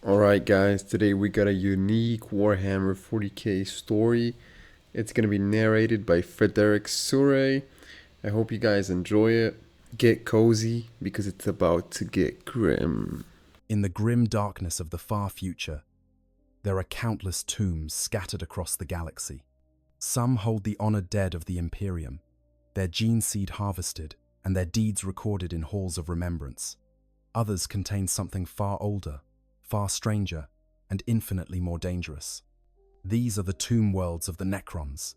Alright guys, today we got a unique Warhammer 40k story. It's gonna be narrated by Frederick Surrey. I hope you guys enjoy it. Get cozy because it's about to get grim. In the grim darkness of the far future, there are countless tombs scattered across the galaxy. Some hold the honored dead of the Imperium, their gene seed harvested and their deeds recorded in halls of remembrance. Others contain something far older, far stranger, and infinitely more dangerous. These are the tomb worlds of the Necrons,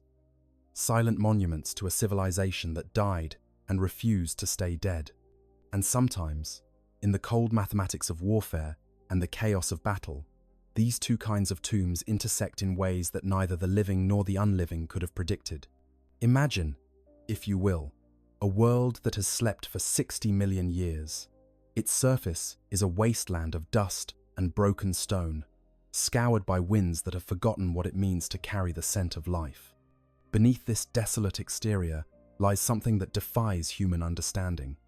silent monuments to a civilization that died and refused to stay dead. And sometimes, in the cold mathematics of warfare and the chaos of battle, these two kinds of tombs intersect in ways that neither the living nor the unliving could have predicted. Imagine, if you will, a world that has slept for 60 million years. Its surface is a wasteland of dust and broken stone, scoured by winds that have forgotten what it means to carry the scent of life. Beneath this desolate exterior lies something that defies human understanding.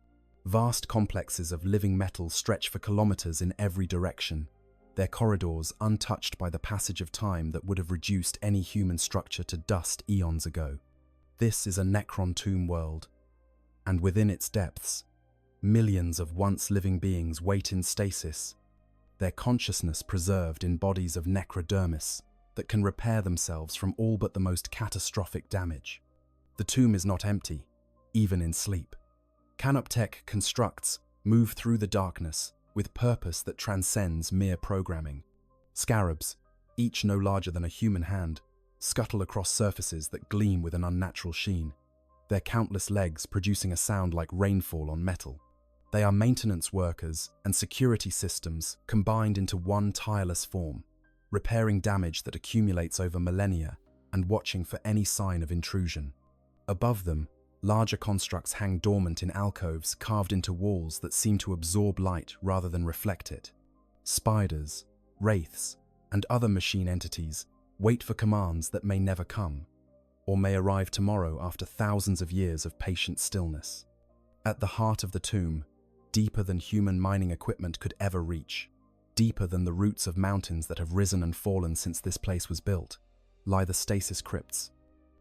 Vast complexes of living metal stretch for kilometers in every direction, their corridors untouched by the passage of time that would have reduced any human structure to dust eons ago. This is a Necron tomb world, and within its depths, millions of once living beings wait in stasis, their consciousness preserved in bodies of necrodermis that can repair themselves from all but the most catastrophic damage. The tomb is not empty, even in sleep. Canoptech constructs move through the darkness with purpose that transcends mere programming. Scarabs, each no larger than a human hand, scuttle across surfaces that gleam with an unnatural sheen, their countless legs producing a sound like rainfall on metal. They are maintenance workers and security systems combined into one tireless form, repairing damage that accumulates over millennia and watching for any sign of intrusion. Above them, larger constructs hang dormant in alcoves carved into walls that seem to absorb light rather than reflect it. Spiders, wraiths, and other machine entities wait for commands that may never come, or may arrive tomorrow after thousands of years of patient stillness. At the heart of the tomb, deeper than human mining equipment could ever reach, deeper than the roots of mountains that have risen and fallen since this place was built, lie the stasis crypts.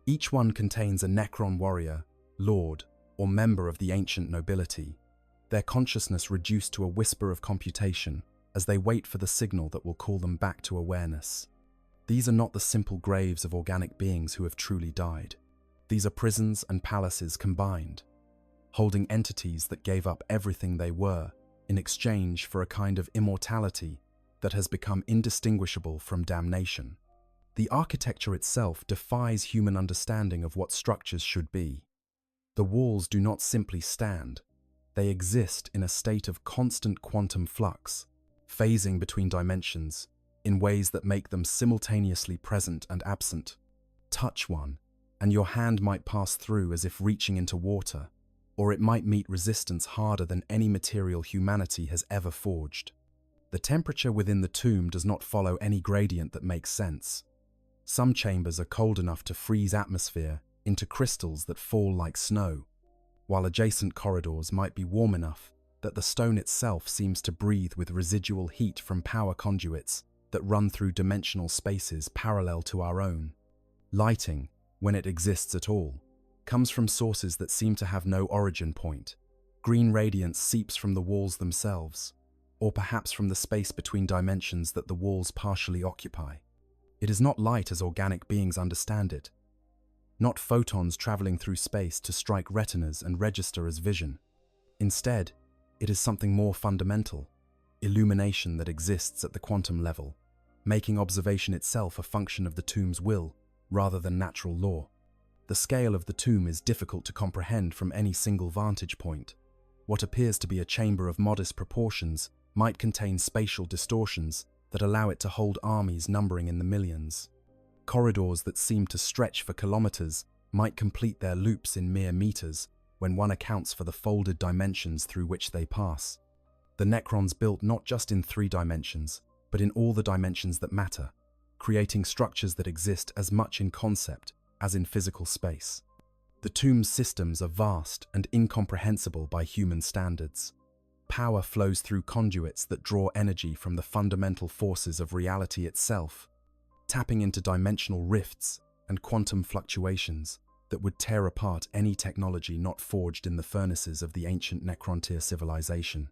Each one contains a Necron warrior, lord, or member of the ancient nobility, their consciousness reduced to a whisper of computation as they wait for the signal that will call them back to awareness. These are not the simple graves of organic beings who have truly died. These are prisons and palaces combined, holding entities that gave up everything they were in exchange for a kind of immortality that has become indistinguishable from damnation. The architecture itself defies human understanding of what structures should be. The walls do not simply stand, they exist in a state of constant quantum flux, phasing between dimensions in ways that make them simultaneously present and absent. Touch one, and your hand might pass through as if reaching into water, or it might meet resistance harder than any material humanity has ever forged. The temperature within the tomb does not follow any gradient that makes sense. Some chambers are cold enough to freeze atmosphere into crystals that fall like snow, while adjacent corridors might be warm enough that the stone itself seems to breathe with residual heat from power conduits that run through dimensional spaces parallel to our own. Lighting, when it exists at all, comes from sources that seem to have no origin point. Green radiance seeps from the walls themselves, or perhaps from the space between dimensions that the walls partially occupy. It is not light as organic beings understand it, not photons traveling through space to strike retinas and register as vision. Instead, it is something more fundamental, illumination that exists at the quantum level, making observation itself a function of the tomb's will rather than natural law. The scale of the tomb is difficult to comprehend from any single vantage point. What appears to be a chamber of modest proportions might contain spatial distortions that allow it to hold armies numbering in the millions. Corridors that seem to stretch for kilometers might complete their loops in mere meters when one accounts for the folded dimensions through which they pass. The Necrons built not just in 3 dimensions, but in all the dimensions that matter, creating structures that exist as much in concept as in physical space. The tomb's systems are vast and incomprehensible by human standards, Power flows through conduits that draw energy from the fundamental forces of reality itself, tapping into dimensional rifts and quantum fluctuations that would tear apart any technology not forged in the furnaces of the ancient Necrontyr civilization.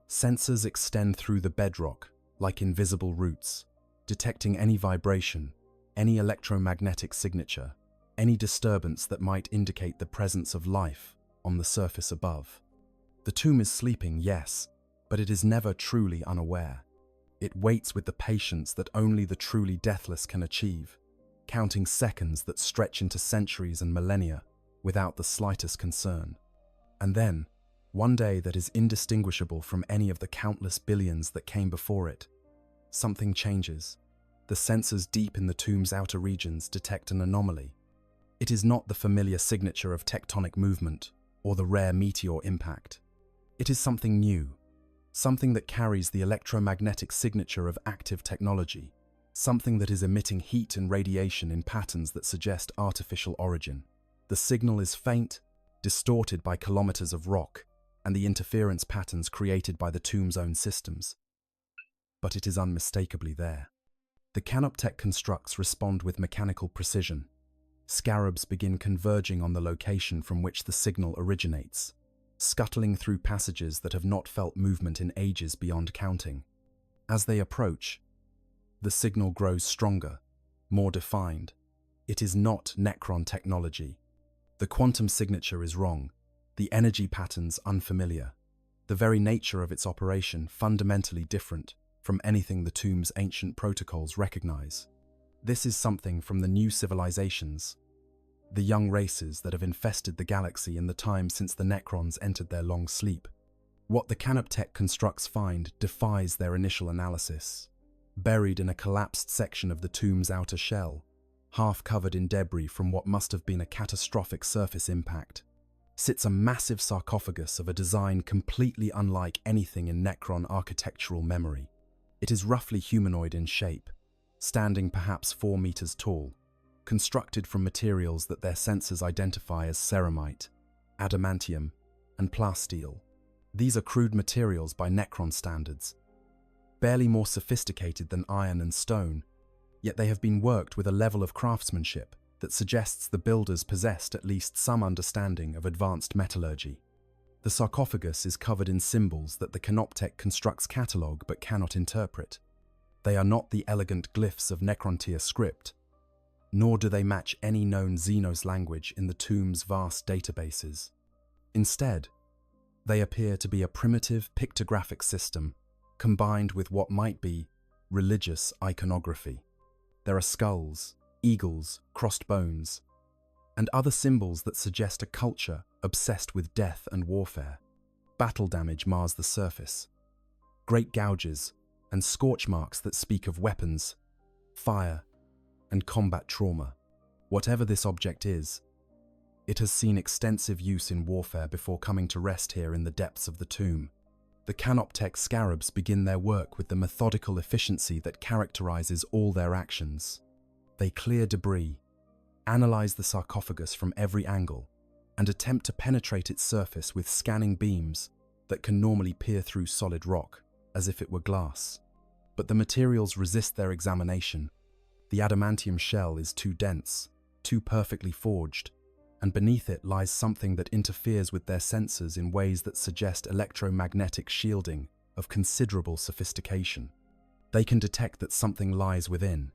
Sensors extend through the bedrock like invisible roots, detecting any vibration, any electromagnetic signature, any disturbance that might indicate the presence of life on the surface above. The tomb is sleeping, yes, but it is never truly unaware. It waits with the patience that only the truly deathless can achieve, counting seconds that stretch into centuries and millennia without the slightest concern. And then, one day that is indistinguishable from any of the countless billions that came before it, something changes. The sensors deep in the tomb's outer regions detect an anomaly. It is not the familiar signature of tectonic movement or the rare meteor impact. It is something new, something that carries the electromagnetic signature of active technology, something that is emitting heat and radiation in patterns that suggest artificial origin. The signal is faint, distorted by kilometers of rock and the interference patterns created by the tomb's own systems. But it is unmistakably there. The canoptech constructs respond with mechanical precision. Scarabs begin converging on the location from which the signal originates, scuttling through passages that have not felt movement in ages beyond counting. As they approach, the signal grows stronger, more defined. It is not Necron technology. The quantum signature is wrong, the energy patterns unfamiliar, the very nature of its operation fundamentally different from anything the tomb's ancient protocols recognize. This is something from the new civilizations, the young races that have infested the galaxy in the time since the Necrons entered their long sleep. What the canoptech constructs find defies their initial analysis. Buried in a collapsed section of the tomb's outer shell, half covered in debris from what must have been a catastrophic surface impact, sits a massive sarcophagus of a design completely unlike anything in Necron architectural memory. It is roughly humanoid in shape, standing perhaps 4 meters tall, constructed from materials that their sensors identify as ceramite, adamantium, and plasteel. These are crude materials by Necron standards, barely more sophisticated than iron and stone, yet they have been worked with a level of craftsmanship that suggests the builders possessed at least some understanding of advanced metallurgy. The sarcophagus is covered in symbols that the canoptech constructs catalogue but cannot interpret. They are not the elegant glyphs of Necrontyr script, nor do they match any known Xenos language in the tomb's vast databases. Instead, they appear to be a primitive pictographic system combined with what might be religious iconography. There are skulls, eagles, crossed bones, and other symbols that suggest a culture obsessed with death and warfare. Battle damage mars the surface. Great gouges and scorch marks that speak of weapons, fire, and combat trauma. Whatever this object is, it has seen extensive use in warfare before coming to rest here in the depths of the tomb. The canoptech scarabs begin their work with the methodical efficiency that characterizes all their actions. They clear debris, analyze the sarcophagus from every angle, and attempt to penetrate its surface with scanning beams that can normally peer through solid rock, as if it were glass. But the materials resist their examination. The adamantium shell is too dense, too perfectly forged, and beneath it lies something that interferes with their sensors in ways that suggest electromagnetic shielding of considerable sophistication. They can detect that something lies within,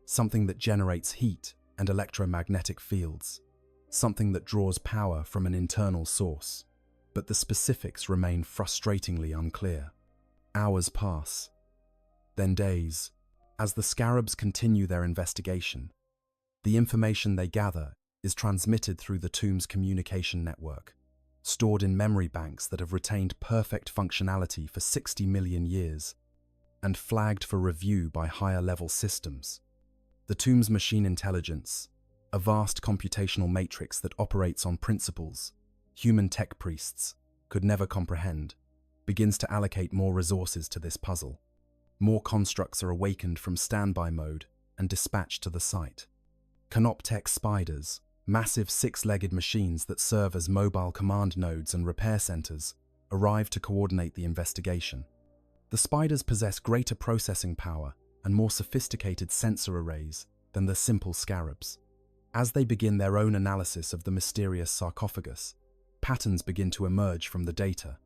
something that generates heat and electromagnetic fields, something that draws power from an internal source. But the specifics remain frustratingly unclear. Hours pass, then days. As the scarabs continue their investigation, the information they gather is transmitted through the tomb's communication network, stored in memory banks that have retained perfect functionality for 60 million years, and flagged for review by higher-level systems. The tomb's machine intelligence, a vast computational matrix that operates on principles human tech priests could never comprehend, begins to allocate more resources to this puzzle. More constructs are awakened from standby mode and dispatched to the site. Canoptech spiders, massive 6-legged machines that serve as mobile command nodes and repair centers, arrive to coordinate the investigation. The spiders possess greater processing power and more sophisticated sensor arrays than the simple scarabs. As they begin their own analysis of the mysterious sarcophagus, patterns begin to emerge from the data.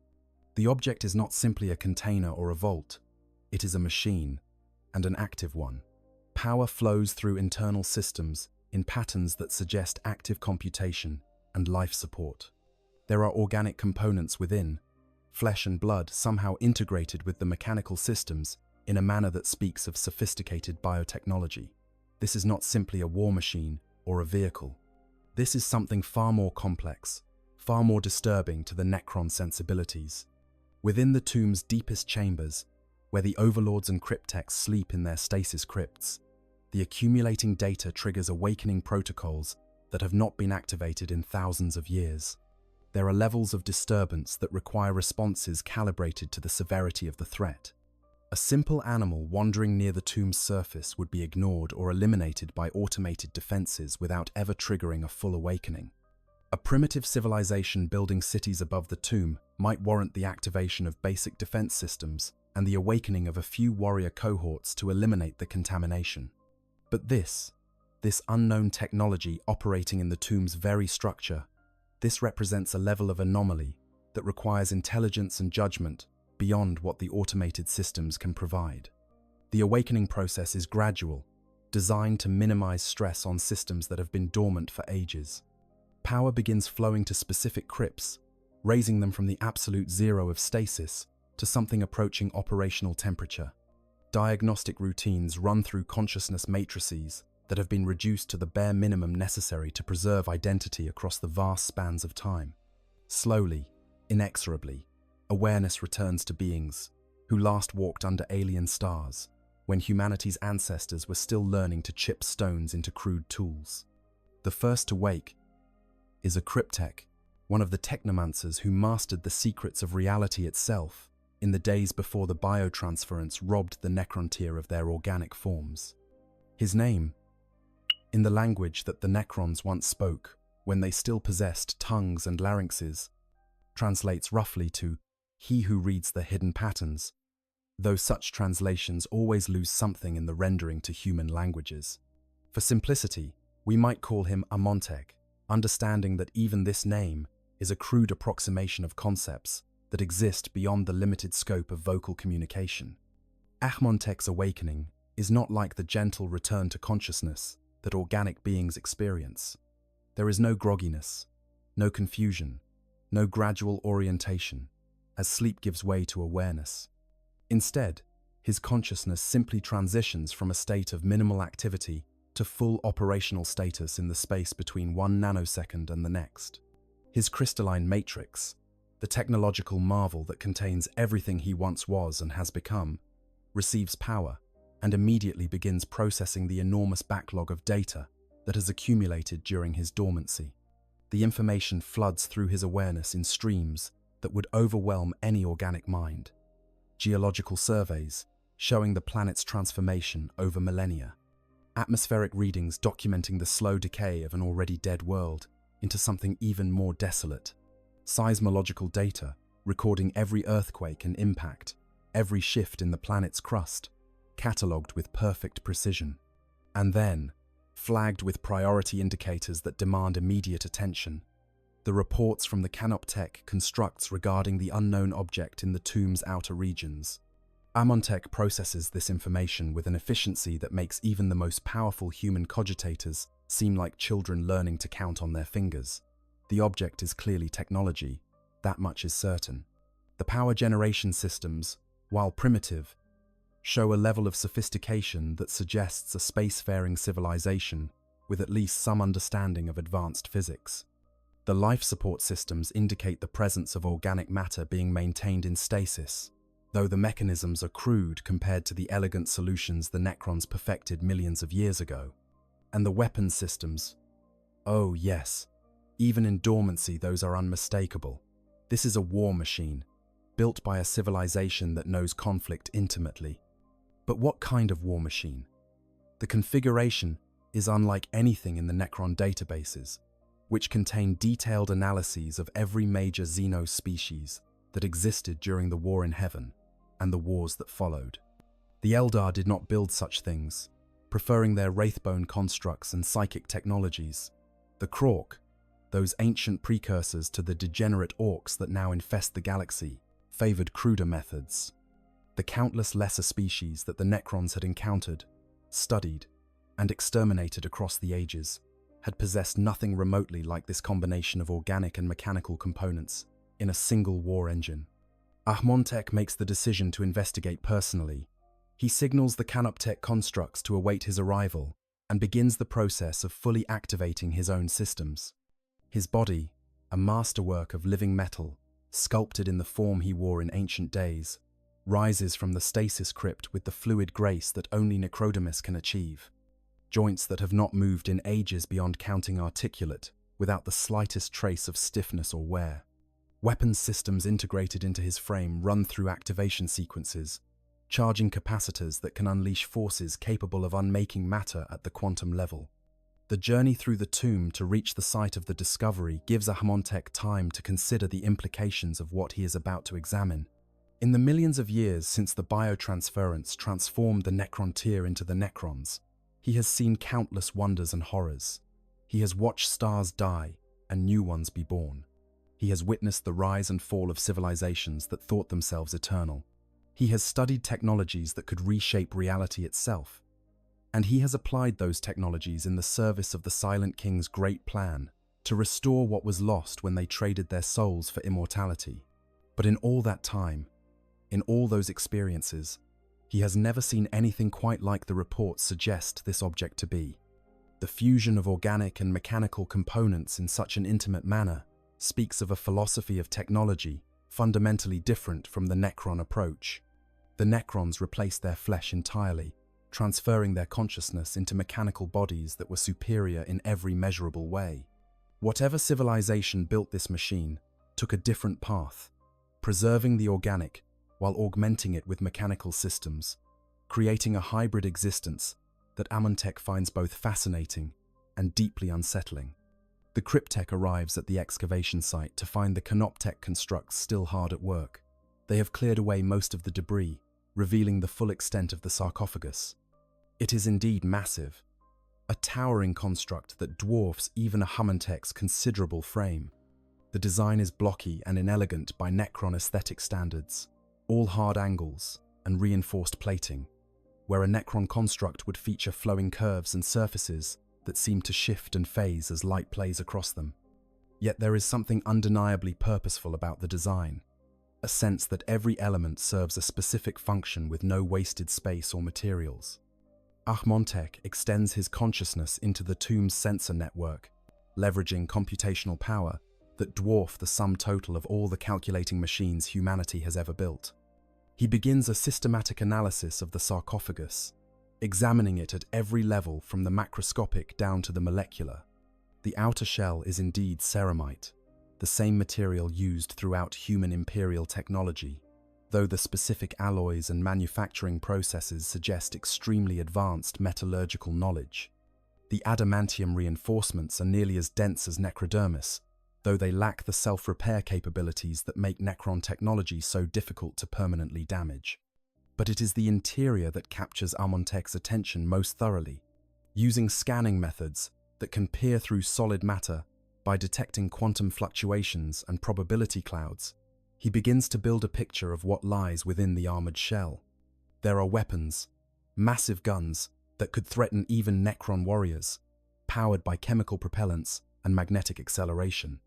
The object is not simply a container or a vault, it is a machine, and an active one. Power flows through internal systems in patterns that suggest active computation and life support. There are organic components within, flesh and blood somehow integrated with the mechanical systems in a manner that speaks of sophisticated biotechnology. This is not simply a war machine or a vehicle. This is something far more complex, far more disturbing to the Necron sensibilities. Within the tomb's deepest chambers, where the overlords and cryptechs sleep in their stasis crypts, the accumulating data triggers awakening protocols that have not been activated in thousands of years. There are levels of disturbance that require responses calibrated to the severity of the threat. A simple animal wandering near the tomb's surface would be ignored or eliminated by automated defenses without ever triggering a full awakening. A primitive civilization building cities above the tomb might warrant the activation of basic defense systems and the awakening of a few warrior cohorts to eliminate the contamination. But this unknown technology operating in the tomb's very structure, this represents a level of anomaly that requires intelligence and judgment beyond what the automated systems can provide. The awakening process is gradual, designed to minimize stress on systems that have been dormant for ages. Power begins flowing to specific crypts, raising them from the absolute zero of stasis to something approaching operational temperature. Diagnostic routines run through consciousness matrices that have been reduced to the bare minimum necessary to preserve identity across the vast spans of time. Slowly, inexorably, awareness returns to beings who last walked under alien stars, when humanity's ancestors were still learning to chip stones into crude tools. The first to wake is a cryptech, one of the technomancers who mastered the secrets of reality itself in the days before the biotransference robbed the Necrontier of their organic forms. His name, in the language that the Necrons once spoke when they still possessed tongues and larynxes, translates roughly to "he who reads the hidden patterns," though such translations always lose something in the rendering to human languages. For simplicity, we might call him Amontech, understanding that even this name is a crude approximation of concepts that exist beyond the limited scope of vocal communication. Amontech's awakening is not like the gentle return to consciousness that organic beings experience. There is no grogginess, no confusion, no gradual orientation, as sleep gives way to awareness. Instead, his consciousness simply transitions from a state of minimal activity to full operational status in the space between 1 nanosecond and the next. His crystalline matrix, the technological marvel that contains everything he once was and has become, receives power and immediately begins processing the enormous backlog of data that has accumulated during his dormancy. The information floods through his awareness in streams that would overwhelm any organic mind. Geological surveys showing the planet's transformation over millennia. Atmospheric readings documenting the slow decay of an already dead world into something even more desolate. Seismological data recording every earthquake and impact, every shift in the planet's crust, catalogued with perfect precision. And then, flagged with priority indicators that demand immediate attention, the reports from the Canoptech constructs regarding the unknown object in the tomb's outer regions. Amontech processes this information with an efficiency that makes even the most powerful human cogitators seem like children learning to count on their fingers. The object is clearly technology, that much is certain. The power generation systems, while primitive, show a level of sophistication that suggests a spacefaring civilization with at least some understanding of advanced physics. The life support systems indicate the presence of organic matter being maintained in stasis, though the mechanisms are crude compared to the elegant solutions the Necrons perfected millions of years ago. And the weapons systems, oh yes, even in dormancy those are unmistakable. This is a war machine, built by a civilization that knows conflict intimately. But what kind of war machine? The configuration is unlike anything in the Necron databases, which contain detailed analyses of every major xeno species, that existed during the War in Heaven and the wars that followed. The Eldar did not build such things, preferring their wraithbone constructs and psychic technologies. The Krork, those ancient precursors to the degenerate orcs that now infest the galaxy, favored cruder methods. The countless lesser species that the Necrons had encountered, studied, and exterminated across the ages had possessed nothing remotely like this combination of organic and mechanical components in a single war engine. Ahmontek makes the decision to investigate personally. He signals the Canoptek constructs to await his arrival and begins the process of fully activating his own systems. His body, a masterwork of living metal, sculpted in the form he wore in ancient days, rises from the stasis crypt with the fluid grace that only Necrodamus can achieve. Joints that have not moved in ages beyond counting articulate, without the slightest trace of stiffness or wear. Weapons systems integrated into his frame run through activation sequences, charging capacitors that can unleash forces capable of unmaking matter at the quantum level. The journey through the tomb to reach the site of the discovery gives Ahmontek time to consider the implications of what he is about to examine. In the millions of years since the biotransference transformed the Necrontyr into the Necrons, he has seen countless wonders and horrors. He has watched stars die and new ones be born. He has witnessed the rise and fall of civilizations that thought themselves eternal. He has studied technologies that could reshape reality itself. And he has applied those technologies in the service of the Silent King's great plan to restore what was lost when they traded their souls for immortality. But in all that time, in all those experiences, he has never seen anything quite like the reports suggest this object to be. The fusion of organic and mechanical components in such an intimate manner speaks of a philosophy of technology fundamentally different from the Necron approach. The Necrons replaced their flesh entirely, transferring their consciousness into mechanical bodies that were superior in every measurable way. Whatever civilization built this machine took a different path, preserving the organic while augmenting it with mechanical systems, creating a hybrid existence that Ahmontek finds both fascinating and deeply unsettling. The Cryptek arrives at the excavation site to find the Canoptek constructs still hard at work. They have cleared away most of the debris, revealing the full extent of the sarcophagus. It is indeed massive, a towering construct that dwarfs even Ahmontek's considerable frame. The design is blocky and inelegant by Necron aesthetic standards, all hard angles and reinforced plating, where a Necron construct would feature flowing curves and surfaces that seem to shift and phase as light plays across them. Yet there is something undeniably purposeful about the design, a sense that every element serves a specific function with no wasted space or materials. Ahmontek extends his consciousness into the tomb's sensor network, leveraging computational power that dwarf the sum total of all the calculating machines humanity has ever built. He begins a systematic analysis of the sarcophagus, examining it at every level from the macroscopic down to the molecular. The outer shell is indeed ceramite, the same material used throughout human imperial technology, though the specific alloys and manufacturing processes suggest extremely advanced metallurgical knowledge. The adamantium reinforcements are nearly as dense as Necrodermis, though they lack the self-repair capabilities that make Necron technology so difficult to permanently damage. But it is the interior that captures Ahmontek's attention most thoroughly. Using scanning methods that can peer through solid matter by detecting quantum fluctuations and probability clouds, he begins to build a picture of what lies within the armored shell. There are weapons, massive guns that could threaten even Necron warriors, powered by chemical propellants and magnetic acceleration.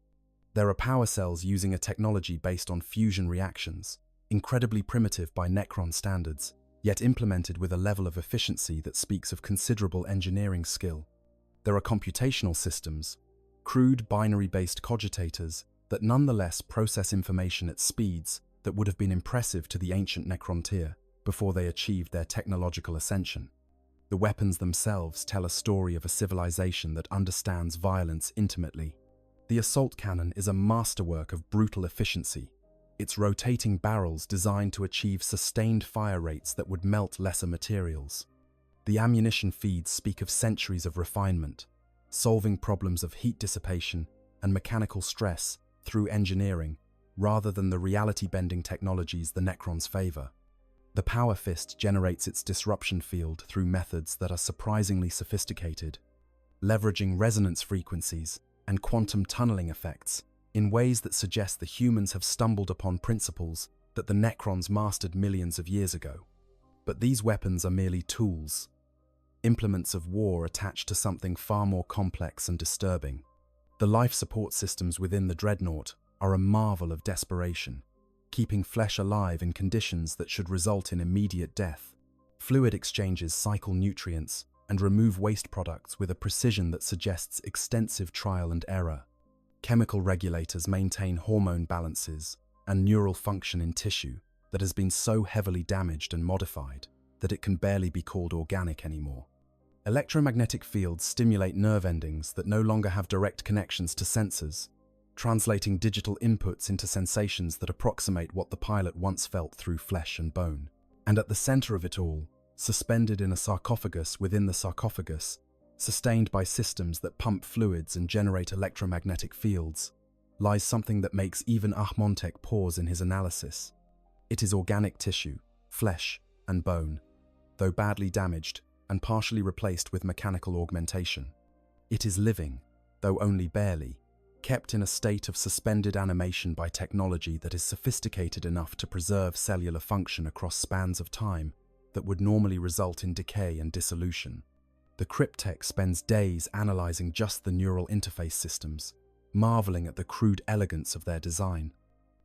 There are power cells using a technology based on fusion reactions, incredibly primitive by Necron standards, yet implemented with a level of efficiency that speaks of considerable engineering skill. There are computational systems, crude binary-based cogitators that nonetheless process information at speeds that would have been impressive to the ancient Necrontyr before they achieved their technological ascension. The weapons themselves tell a story of a civilization that understands violence intimately. The assault cannon is a masterwork of brutal efficiency, its rotating barrels designed to achieve sustained fire rates that would melt lesser materials. The ammunition feeds speak of centuries of refinement, solving problems of heat dissipation and mechanical stress through engineering rather than the reality-bending technologies the Necrons favor. The Power Fist generates its disruption field through methods that are surprisingly sophisticated, leveraging resonance frequencies and quantum tunneling effects in ways that suggest the humans have stumbled upon principles that the Necrons mastered millions of years ago. But these weapons are merely tools, implements of war attached to something far more complex and disturbing. The life support systems within the Dreadnought are a marvel of desperation, keeping flesh alive in conditions that should result in immediate death. Fluid exchanges cycle nutrients and remove waste products with a precision that suggests extensive trial and error. Chemical regulators maintain hormone balances and neural function in tissue that has been so heavily damaged and modified that it can barely be called organic anymore. Electromagnetic fields stimulate nerve endings that no longer have direct connections to sensors, translating digital inputs into sensations that approximate what the pilot once felt through flesh and bone. And at the center of it all, suspended in a sarcophagus within the sarcophagus, sustained by systems that pump fluids and generate electromagnetic fields, lies something that makes even Ahmontek pause in his analysis. It is organic tissue, flesh and bone, though badly damaged and partially replaced with mechanical augmentation. It is living, though only barely, kept in a state of suspended animation by technology that is sophisticated enough to preserve cellular function across spans of time that would normally result in decay and dissolution. The Cryptek spends days analyzing just the neural interface systems, marveling at the crude elegance of their design.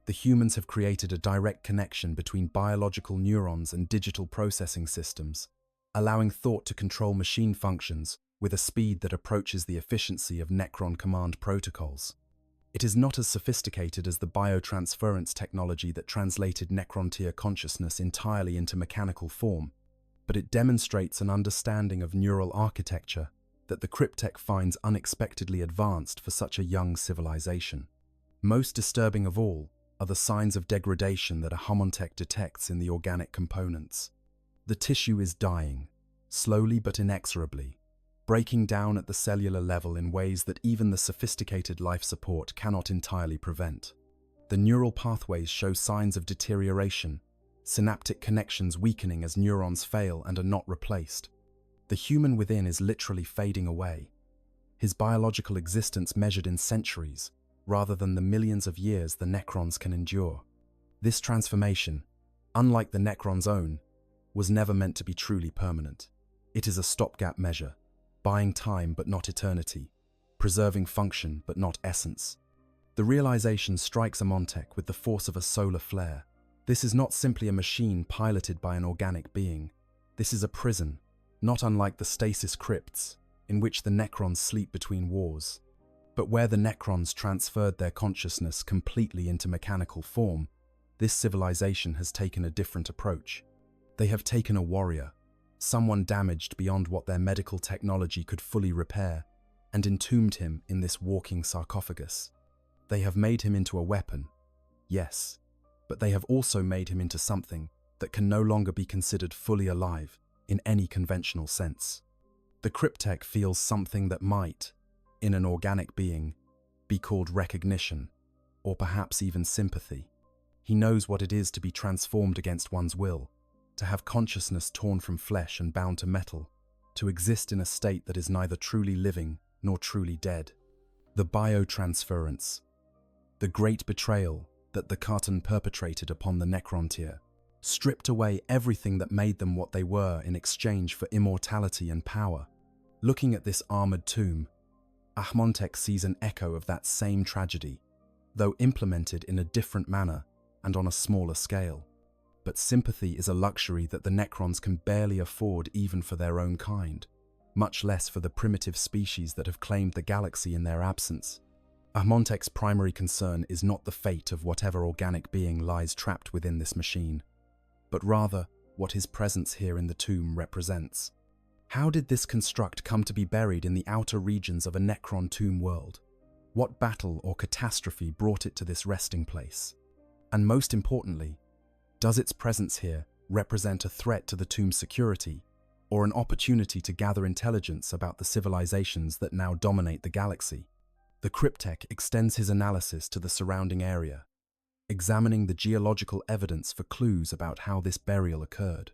The humans have created a direct connection between biological neurons and digital processing systems, allowing thought to control machine functions with a speed that approaches the efficiency of Necron command protocols. It is not as sophisticated as the biotransference technology that translated Necron-tier consciousness entirely into mechanical form, but it demonstrates an understanding of neural architecture that the Cryptek finds unexpectedly advanced for such a young civilization. Most disturbing of all are the signs of degradation that Ahmontek detects in the organic components. The tissue is dying, slowly but inexorably, breaking down at the cellular level in ways that even the sophisticated life support cannot entirely prevent. The neural pathways show signs of deterioration, synaptic connections weakening as neurons fail and are not replaced. The human within is literally fading away, his biological existence measured in centuries, rather than the millions of years the Necrons can endure. This transformation, unlike the Necrons' own, was never meant to be truly permanent. It is a stopgap measure, buying time but not eternity, preserving function but not essence. The realization strikes Ahmontek with the force of a solar flare. This is not simply a machine piloted by an organic being. This is a prison, not unlike the stasis crypts, in which the Necrons sleep between wars. But where the Necrons transferred their consciousness completely into mechanical form, this civilization has taken a different approach. They have taken a warrior, someone damaged beyond what their medical technology could fully repair, and entombed him in this walking sarcophagus. They have made him into a weapon, yes, but they have also made him into something that can no longer be considered fully alive in any conventional sense. The Cryptek feels something that might, in an organic being, be called recognition, or perhaps even sympathy. He knows what it is to be transformed against one's will, to have consciousness torn from flesh and bound to metal, to exist in a state that is neither truly living nor truly dead. The biotransference, the great betrayal that the Khartan perpetrated upon the Necron-tier, stripped away everything that made them what they were in exchange for immortality and power. Looking at this armored tomb, Ahmontek sees an echo of that same tragedy, though implemented in a different manner and on a smaller scale. But sympathy is a luxury that the Necrons can barely afford even for their own kind, much less for the primitive species that have claimed the galaxy in their absence. Ahmontek's primary concern is not the fate of whatever organic being lies trapped within this machine, but rather what his presence here in the tomb represents. How did this construct come to be buried in the outer regions of a Necron tomb world? What battle or catastrophe brought it to this resting place? And most importantly, does its presence here represent a threat to the tomb's security, or an opportunity to gather intelligence about the civilizations that now dominate the galaxy? The Cryptek extends his analysis to the surrounding area, examining the geological evidence for clues about how this burial occurred.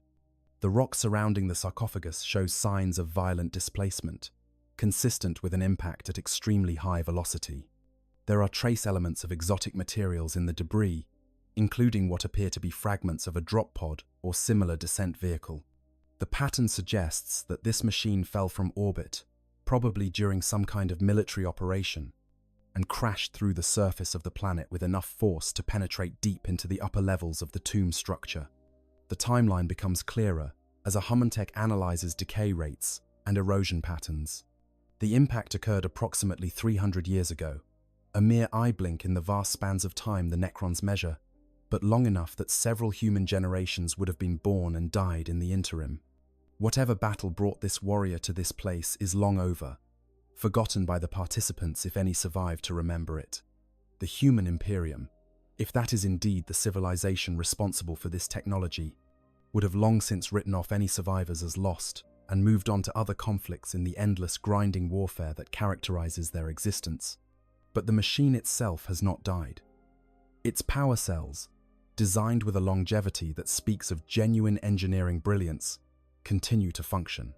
The rock surrounding the sarcophagus shows signs of violent displacement, consistent with an impact at extremely high velocity. There are trace elements of exotic materials in the debris, including what appear to be fragments of a drop pod or similar descent vehicle. The pattern suggests that this machine fell from orbit, probably during some kind of military operation, and crashed through the surface of the planet with enough force to penetrate deep into the upper levels of the tomb structure. The timeline becomes clearer as Ahamantech analyzes decay rates and erosion patterns. The impact occurred approximately 300 years ago, a mere eye blink in the vast spans of time the Necrons measure, but long enough that several human generations would have been born and died in the interim. Whatever battle brought this warrior to this place is long over, forgotten by the participants if any survive to remember it. The human Imperium, if that is indeed the civilization responsible for this technology, would have long since written off any survivors as lost and moved on to other conflicts in the endless grinding warfare that characterizes their existence. But the machine itself has not died. Its power cells, designed with a longevity that speaks of genuine engineering brilliance, continue to function.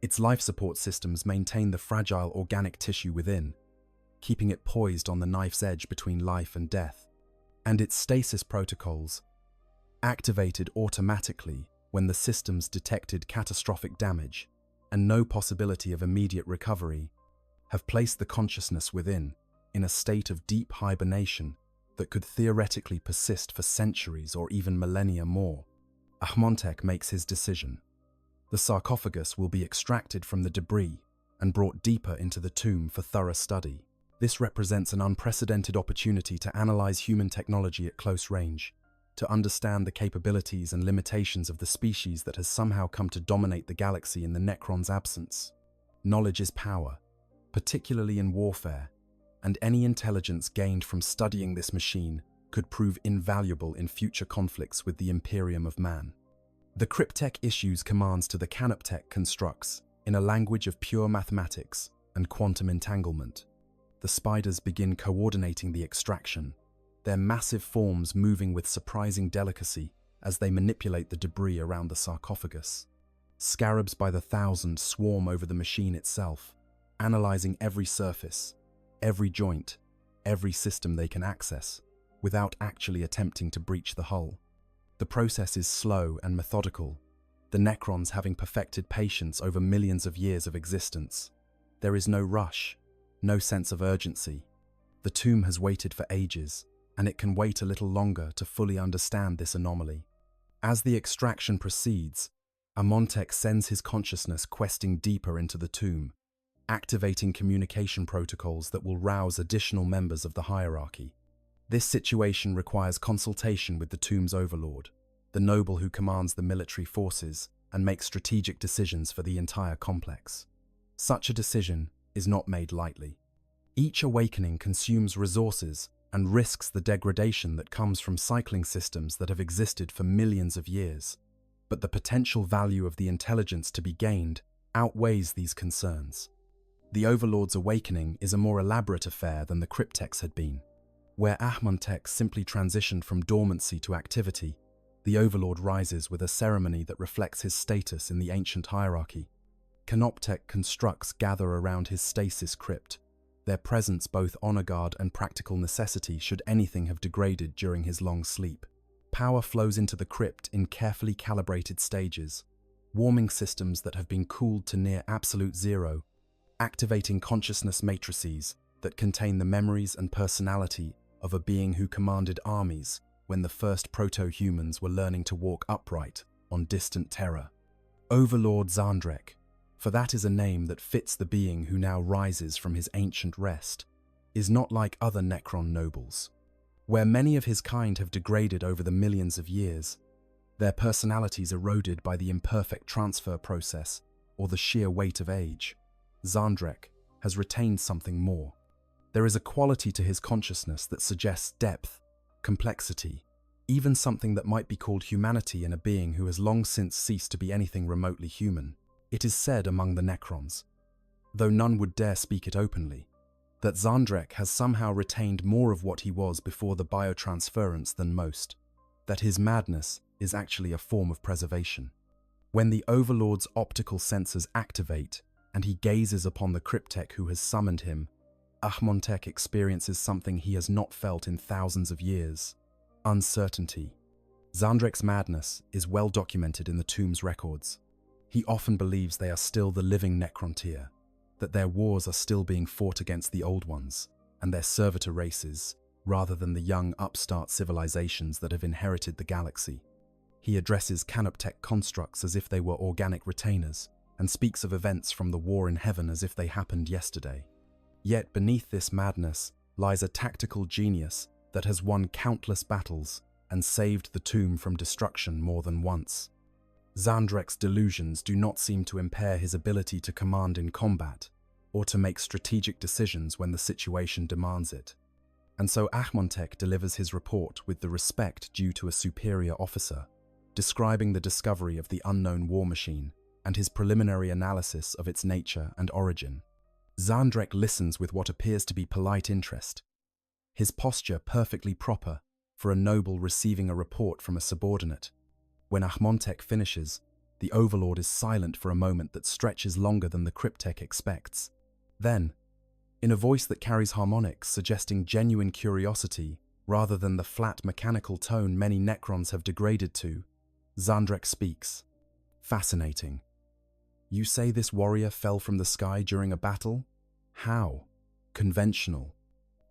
Its life support systems maintain the fragile organic tissue within, keeping it poised on the knife's edge between life and death. And its stasis protocols, activated automatically when the systems detected catastrophic damage and no possibility of immediate recovery, have placed the consciousness within in a state of deep hibernation that could theoretically persist for centuries or even millennia more. Ahamantech makes his decision. The sarcophagus will be extracted from the debris and brought deeper into the tomb for thorough study. This represents an unprecedented opportunity to analyze human technology at close range, to understand the capabilities and limitations of the species that has somehow come to dominate the galaxy in the Necrons' absence. Knowledge is power, particularly in warfare, and any intelligence gained from studying this machine could prove invaluable in future conflicts with the Imperium of Man. The Cryptech issues commands to the Canoptech constructs in a language of pure mathematics and quantum entanglement. The spiders begin coordinating the extraction, their massive forms moving with surprising delicacy as they manipulate the debris around the sarcophagus. Scarabs by the thousand swarm over the machine itself, analyzing every surface, every joint, every system they can access, without actually attempting to breach the hull. The process is slow and methodical, the Necrons having perfected patience over millions of years of existence. There is no rush, no sense of urgency. The tomb has waited for ages, and it can wait a little longer to fully understand this anomaly. As the extraction proceeds, Ahamantech sends his consciousness questing deeper into the tomb, activating communication protocols that will rouse additional members of the hierarchy. This situation requires consultation with the tomb's overlord, the noble who commands the military forces and makes strategic decisions for the entire complex. Such a decision is not made lightly. Each awakening consumes resources and risks the degradation that comes from cycling systems that have existed for millions of years. But the potential value of the intelligence to be gained outweighs these concerns. The Overlord's awakening is a more elaborate affair than the Cryptech's had been. Where Ahamantech simply transitioned from dormancy to activity, the Overlord rises with a ceremony that reflects his status in the ancient hierarchy. Canoptech constructs gather around his stasis crypt, their presence both honor guard and practical necessity should anything have degraded during his long sleep. Power flows into the crypt in carefully calibrated stages, warming systems that have been cooled to near absolute zero, activating consciousness matrices that contain the memories and personality of a being who commanded armies when the first proto-humans were learning to walk upright on distant Terra. Overlord Zandrek, for that is a name that fits the being who now rises from his ancient rest, is not like other Necron nobles. Where many of his kind have degraded over the millions of years, their personalities eroded by the imperfect transfer process or the sheer weight of age, Zandrek has retained something more. There is a quality to his consciousness that suggests depth, complexity, even something that might be called humanity in a being who has long since ceased to be anything remotely human. It is said among the Necrons, though none would dare speak it openly, that Zandrek has somehow retained more of what he was before the biotransference than most, that his madness is actually a form of preservation. When the Overlord's optical sensors activate and he gazes upon the Cryptek who has summoned him, Ahmontek experiences something he has not felt in thousands of years: uncertainty. Zandrek's madness is well documented in the tomb's records. He often believes they are still the living Necrontyr, that their wars are still being fought against the old ones and their servitor races, rather than the young upstart civilizations that have inherited the galaxy. He addresses Canoptek constructs as if they were organic retainers, and speaks of events from the war in heaven as if they happened yesterday. Yet beneath this madness lies a tactical genius that has won countless battles and saved the tomb from destruction more than once. Zandrek's delusions do not seem to impair his ability to command in combat, or to make strategic decisions when the situation demands it. And so Ahmontek delivers his report with the respect due to a superior officer, describing the discovery of the unknown war machine and his preliminary analysis of its nature and origin. Zandrek listens with what appears to be polite interest, his posture perfectly proper for a noble receiving a report from a subordinate. When Ahmontek finishes, the Overlord is silent for a moment that stretches longer than the Cryptek expects. Then, in a voice that carries harmonics suggesting genuine curiosity rather than the flat mechanical tone many Necrons have degraded to, Zandrek speaks. Fascinating. You say this warrior fell from the sky during a battle? How? Conventional.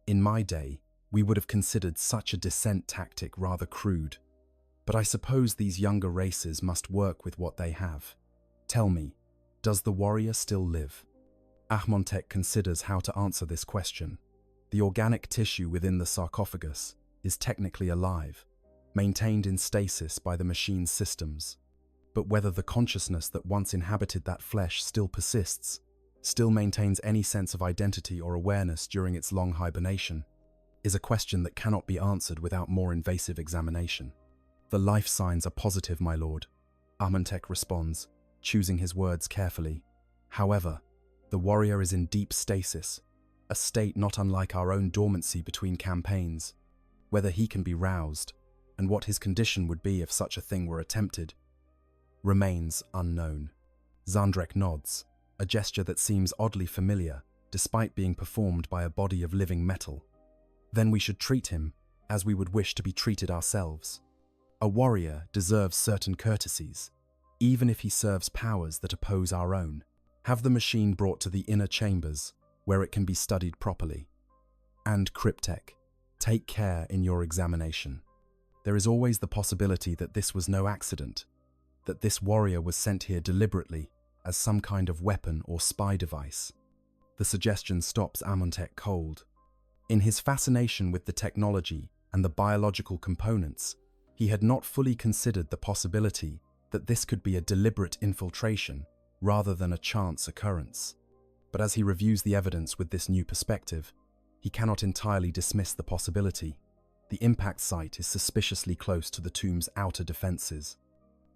In my day, we would have considered such a descent tactic rather crude. But I suppose these younger races must work with what they have. Tell me, does the warrior still live? Ahmontek considers how to answer this question. The organic tissue within the sarcophagus is technically alive, maintained in stasis by the machine's systems. But whether the consciousness that once inhabited that flesh still persists, still maintains any sense of identity or awareness during its long hibernation, is a question that cannot be answered without more invasive examination. The life signs are positive, my lord, Ahmontek responds, choosing his words carefully. However, the warrior is in deep stasis, a state not unlike our own dormancy between campaigns. Whether he can be roused, and what his condition would be if such a thing were attempted, remains unknown. Zandrek nods, a gesture that seems oddly familiar, despite being performed by a body of living metal. Then we should treat him as we would wish to be treated ourselves. A warrior deserves certain courtesies, even if he serves powers that oppose our own. Have the machine brought to the inner chambers, where it can be studied properly. And Cryptek, take care in your examination. There is always the possibility that this was no accident, that this warrior was sent here deliberately as some kind of weapon or spy device. The suggestion stops Ahmontek cold. In his fascination with the technology and the biological components, he had not fully considered the possibility that this could be a deliberate infiltration rather than a chance occurrence. But as he reviews the evidence with this new perspective, he cannot entirely dismiss the possibility. The impact site is suspiciously close to the tomb's outer defenses.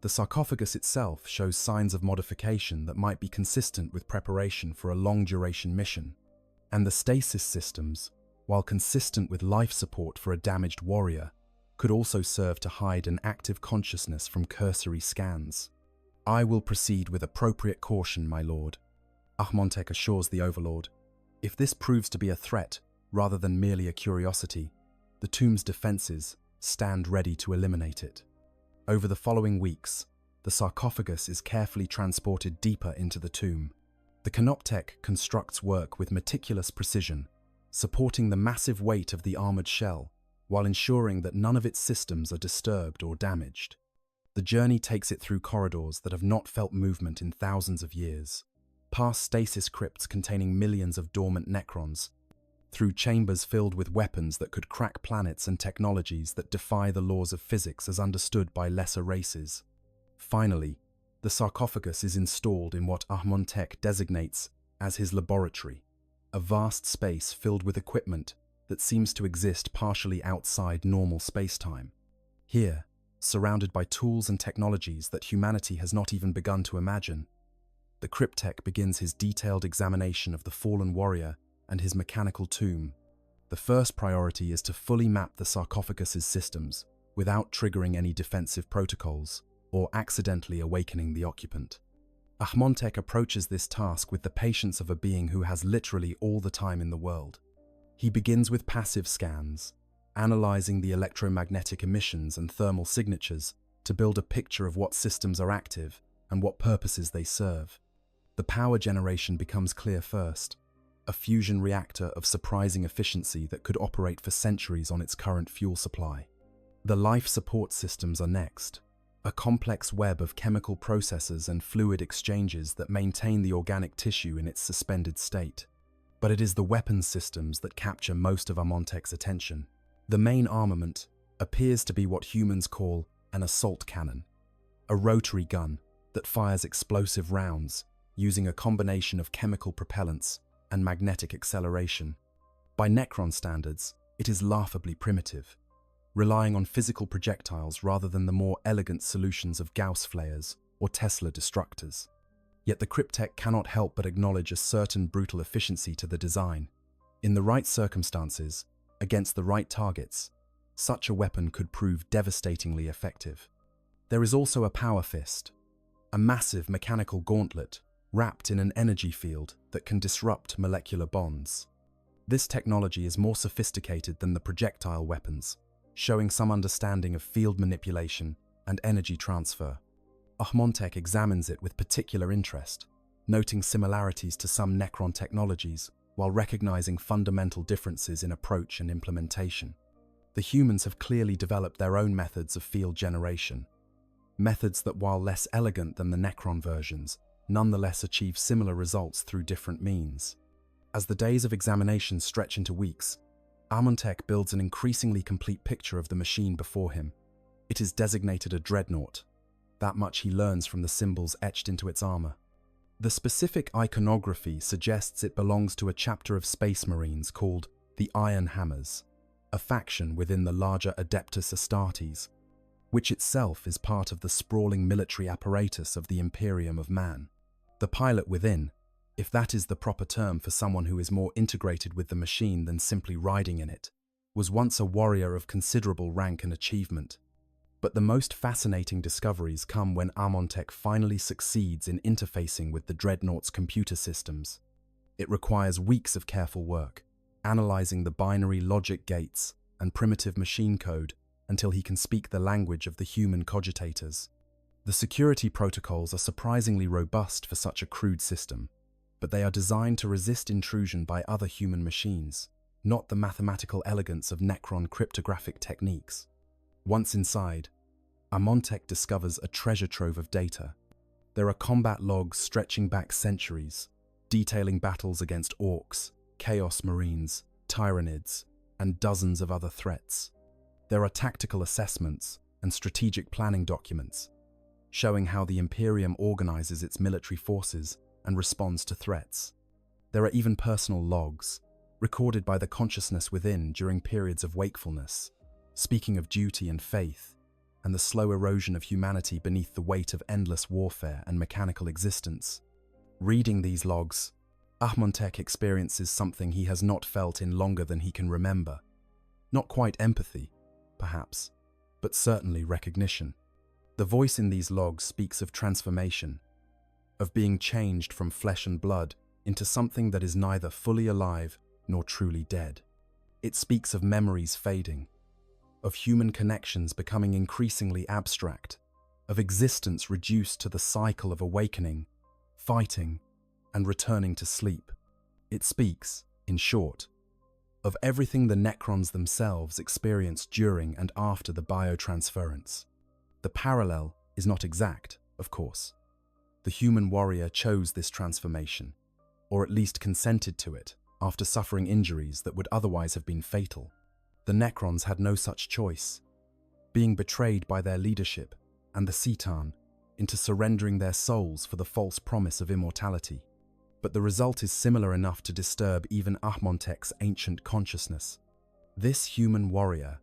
The sarcophagus itself shows signs of modification that might be consistent with preparation for a long-duration mission. And the stasis systems, while consistent with life support for a damaged warrior, could also serve to hide an active consciousness from cursory scans. I will proceed with appropriate caution, my lord, Ahmontek assures the Overlord. If this proves to be a threat rather than merely a curiosity, the tomb's defenses stand ready to eliminate it. Over the following weeks, the sarcophagus is carefully transported deeper into the tomb. The Canoptek constructs work with meticulous precision, supporting the massive weight of the armored shell, while ensuring that none of its systems are disturbed or damaged. The journey takes it through corridors that have not felt movement in thousands of years, past stasis crypts containing millions of dormant Necrons, through chambers filled with weapons that could crack planets and technologies that defy the laws of physics as understood by lesser races. Finally, the sarcophagus is installed in what Ahmontek designates as his laboratory, a vast space filled with equipment that seems to exist partially outside normal space-time. Here, surrounded by tools and technologies that humanity has not even begun to imagine, the Cryptek begins his detailed examination of the fallen warrior and his mechanical tomb, the first priority is to fully map the sarcophagus's systems without triggering any defensive protocols or accidentally awakening the occupant. Ahmontek approaches this task with the patience of a being who has literally all the time in the world. He begins with passive scans, analyzing the electromagnetic emissions and thermal signatures to build a picture of what systems are active and what purposes they serve. The power generation becomes clear first, a fusion reactor of surprising efficiency that could operate for centuries on its current fuel supply. The life support systems are next, a complex web of chemical processes and fluid exchanges that maintain the organic tissue in its suspended state. But it is the weapons systems that capture most of Ahmontek's attention. The main armament appears to be what humans call an assault cannon, a rotary gun that fires explosive rounds using a combination of chemical propellants and magnetic acceleration. By Necron standards, it is laughably primitive, relying on physical projectiles rather than the more elegant solutions of Gauss flares or Tesla destructors. Yet the Cryptek cannot help but acknowledge a certain brutal efficiency to the design. In the right circumstances, against the right targets, such a weapon could prove devastatingly effective. There is also a power fist, a massive mechanical gauntlet wrapped in an energy field that can disrupt molecular bonds. This technology is more sophisticated than the projectile weapons, showing some understanding of field manipulation and energy transfer. Ahmontek examines it with particular interest, noting similarities to some Necron technologies while recognizing fundamental differences in approach and implementation. The humans have clearly developed their own methods of field generation, methods that, while less elegant than the Necron versions, nonetheless achieve similar results through different means. As the days of examination stretch into weeks, Ahmontek builds an increasingly complete picture of the machine before him. It is designated a Dreadnought. That much he learns from the symbols etched into its armor. The specific iconography suggests it belongs to a chapter of Space Marines called the Iron Hammers, a faction within the larger Adeptus Astartes, which itself is part of the sprawling military apparatus of the Imperium of Man. The pilot within, if that is the proper term for someone who is more integrated with the machine than simply riding in it, was once a warrior of considerable rank and achievement. But the most fascinating discoveries come when Ahmontek finally succeeds in interfacing with the Dreadnought's computer systems. It requires weeks of careful work, analyzing the binary logic gates and primitive machine code until he can speak the language of the human cogitators. The security protocols are surprisingly robust for such a crude system, but they are designed to resist intrusion by other human machines, not the mathematical elegance of Necron cryptographic techniques. Once inside, Ahmontek discovers a treasure trove of data. There are combat logs stretching back centuries, detailing battles against orcs, chaos marines, tyrannids, and dozens of other threats. There are tactical assessments and strategic planning documents, showing how the Imperium organizes its military forces and responds to threats. There are even personal logs, recorded by the consciousness within during periods of wakefulness, speaking of duty and faith, and the slow erosion of humanity beneath the weight of endless warfare and mechanical existence. Reading these logs, Ahmontek experiences something he has not felt in longer than he can remember. Not quite empathy, perhaps, but certainly recognition. The voice in these logs speaks of transformation, of being changed from flesh and blood into something that is neither fully alive nor truly dead. It speaks of memories fading, of human connections becoming increasingly abstract, of existence reduced to the cycle of awakening, fighting, and returning to sleep. It speaks, in short, of everything the Necrons themselves experienced during and after the biotransference. The parallel is not exact, of course. The human warrior chose this transformation, or at least consented to it, after suffering injuries that would otherwise have been fatal. The Necrons had no such choice, being betrayed by their leadership and the Citan into surrendering their souls for the false promise of immortality. But the result is similar enough to disturb even Ahmontek's ancient consciousness. This human warrior,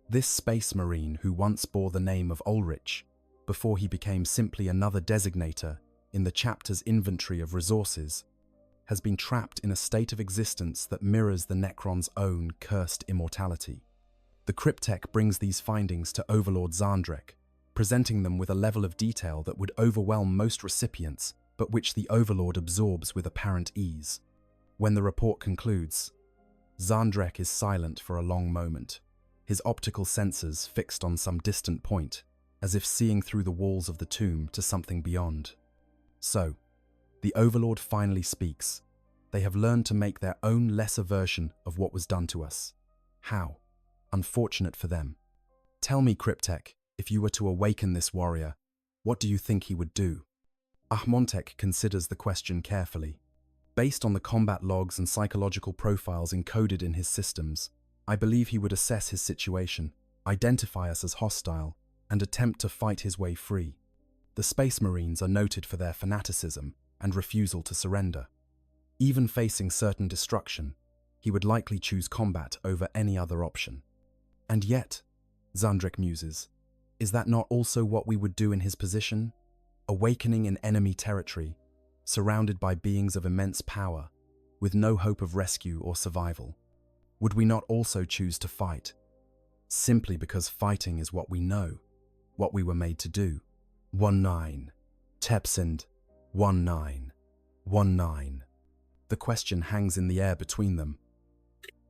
this space marine who once bore the name of Ulrich, before he became simply another designator in the chapter's inventory of resources, has been trapped in a state of existence that mirrors the Necrons' own cursed immortality. The cryptech brings these findings to Overlord Zandrek, presenting them with a level of detail that would overwhelm most recipients, but which the Overlord absorbs with apparent ease. When the report concludes, Zandrek is silent for a long moment, his optical sensors fixed on some distant point, as if seeing through the walls of the tomb to something beyond. So, the Overlord finally speaks. They have learned to make their own lesser version of what was done to us. How? Unfortunate for them. Tell me, Cryptek, if you were to awaken this warrior, what do you think he would do? Ahmontek considers the question carefully. Based on the combat logs and psychological profiles encoded in his systems, I believe he would assess his situation, identify us as hostile, and attempt to fight his way free. The Space Marines are noted for their fanaticism and refusal to surrender. Even facing certain destruction, he would likely choose combat over any other option. And yet, Zandrek muses, is that not also what we would do in his position? Awakening in enemy territory, surrounded by beings of immense power, with no hope of rescue or survival. Would we not also choose to fight? Simply because fighting is what we know, what we were made to do. 1-9. Tepsind. 1-9. 1-9. The question hangs in the air between them.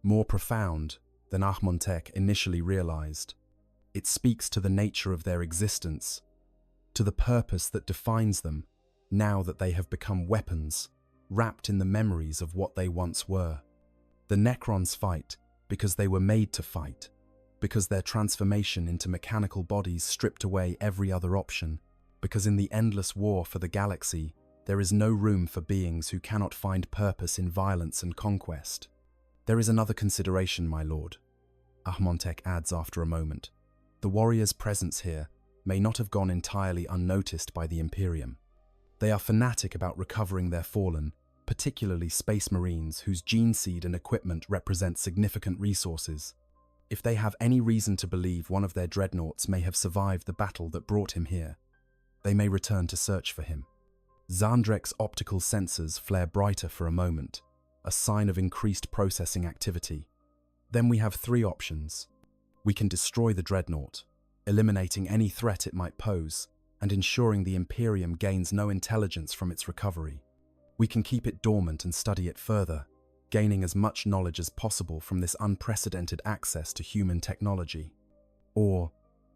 More profound than Ahmontek initially realized. It speaks to the nature of their existence, to the purpose that defines them, now that they have become weapons, wrapped in the memories of what they once were. The Necrons fight because they were made to fight, because their transformation into mechanical bodies stripped away every other option, because in the endless war for the galaxy, there is no room for beings who cannot find purpose in violence and conquest. There is another consideration, my lord, Ahmontek adds after a moment. The warrior's presence here may not have gone entirely unnoticed by the Imperium. They are fanatic about recovering their fallen, particularly Space Marines whose gene seed and equipment represent significant resources. If they have any reason to believe one of their Dreadnoughts may have survived the battle that brought him here, they may return to search for him. Zandrek's optical sensors flare brighter for a moment, a sign of increased processing activity. Then we have three options. We can destroy the Dreadnought, eliminating any threat it might pose, and ensuring the Imperium gains no intelligence from its recovery. We can keep it dormant and study it further, gaining as much knowledge as possible from this unprecedented access to human technology. Or,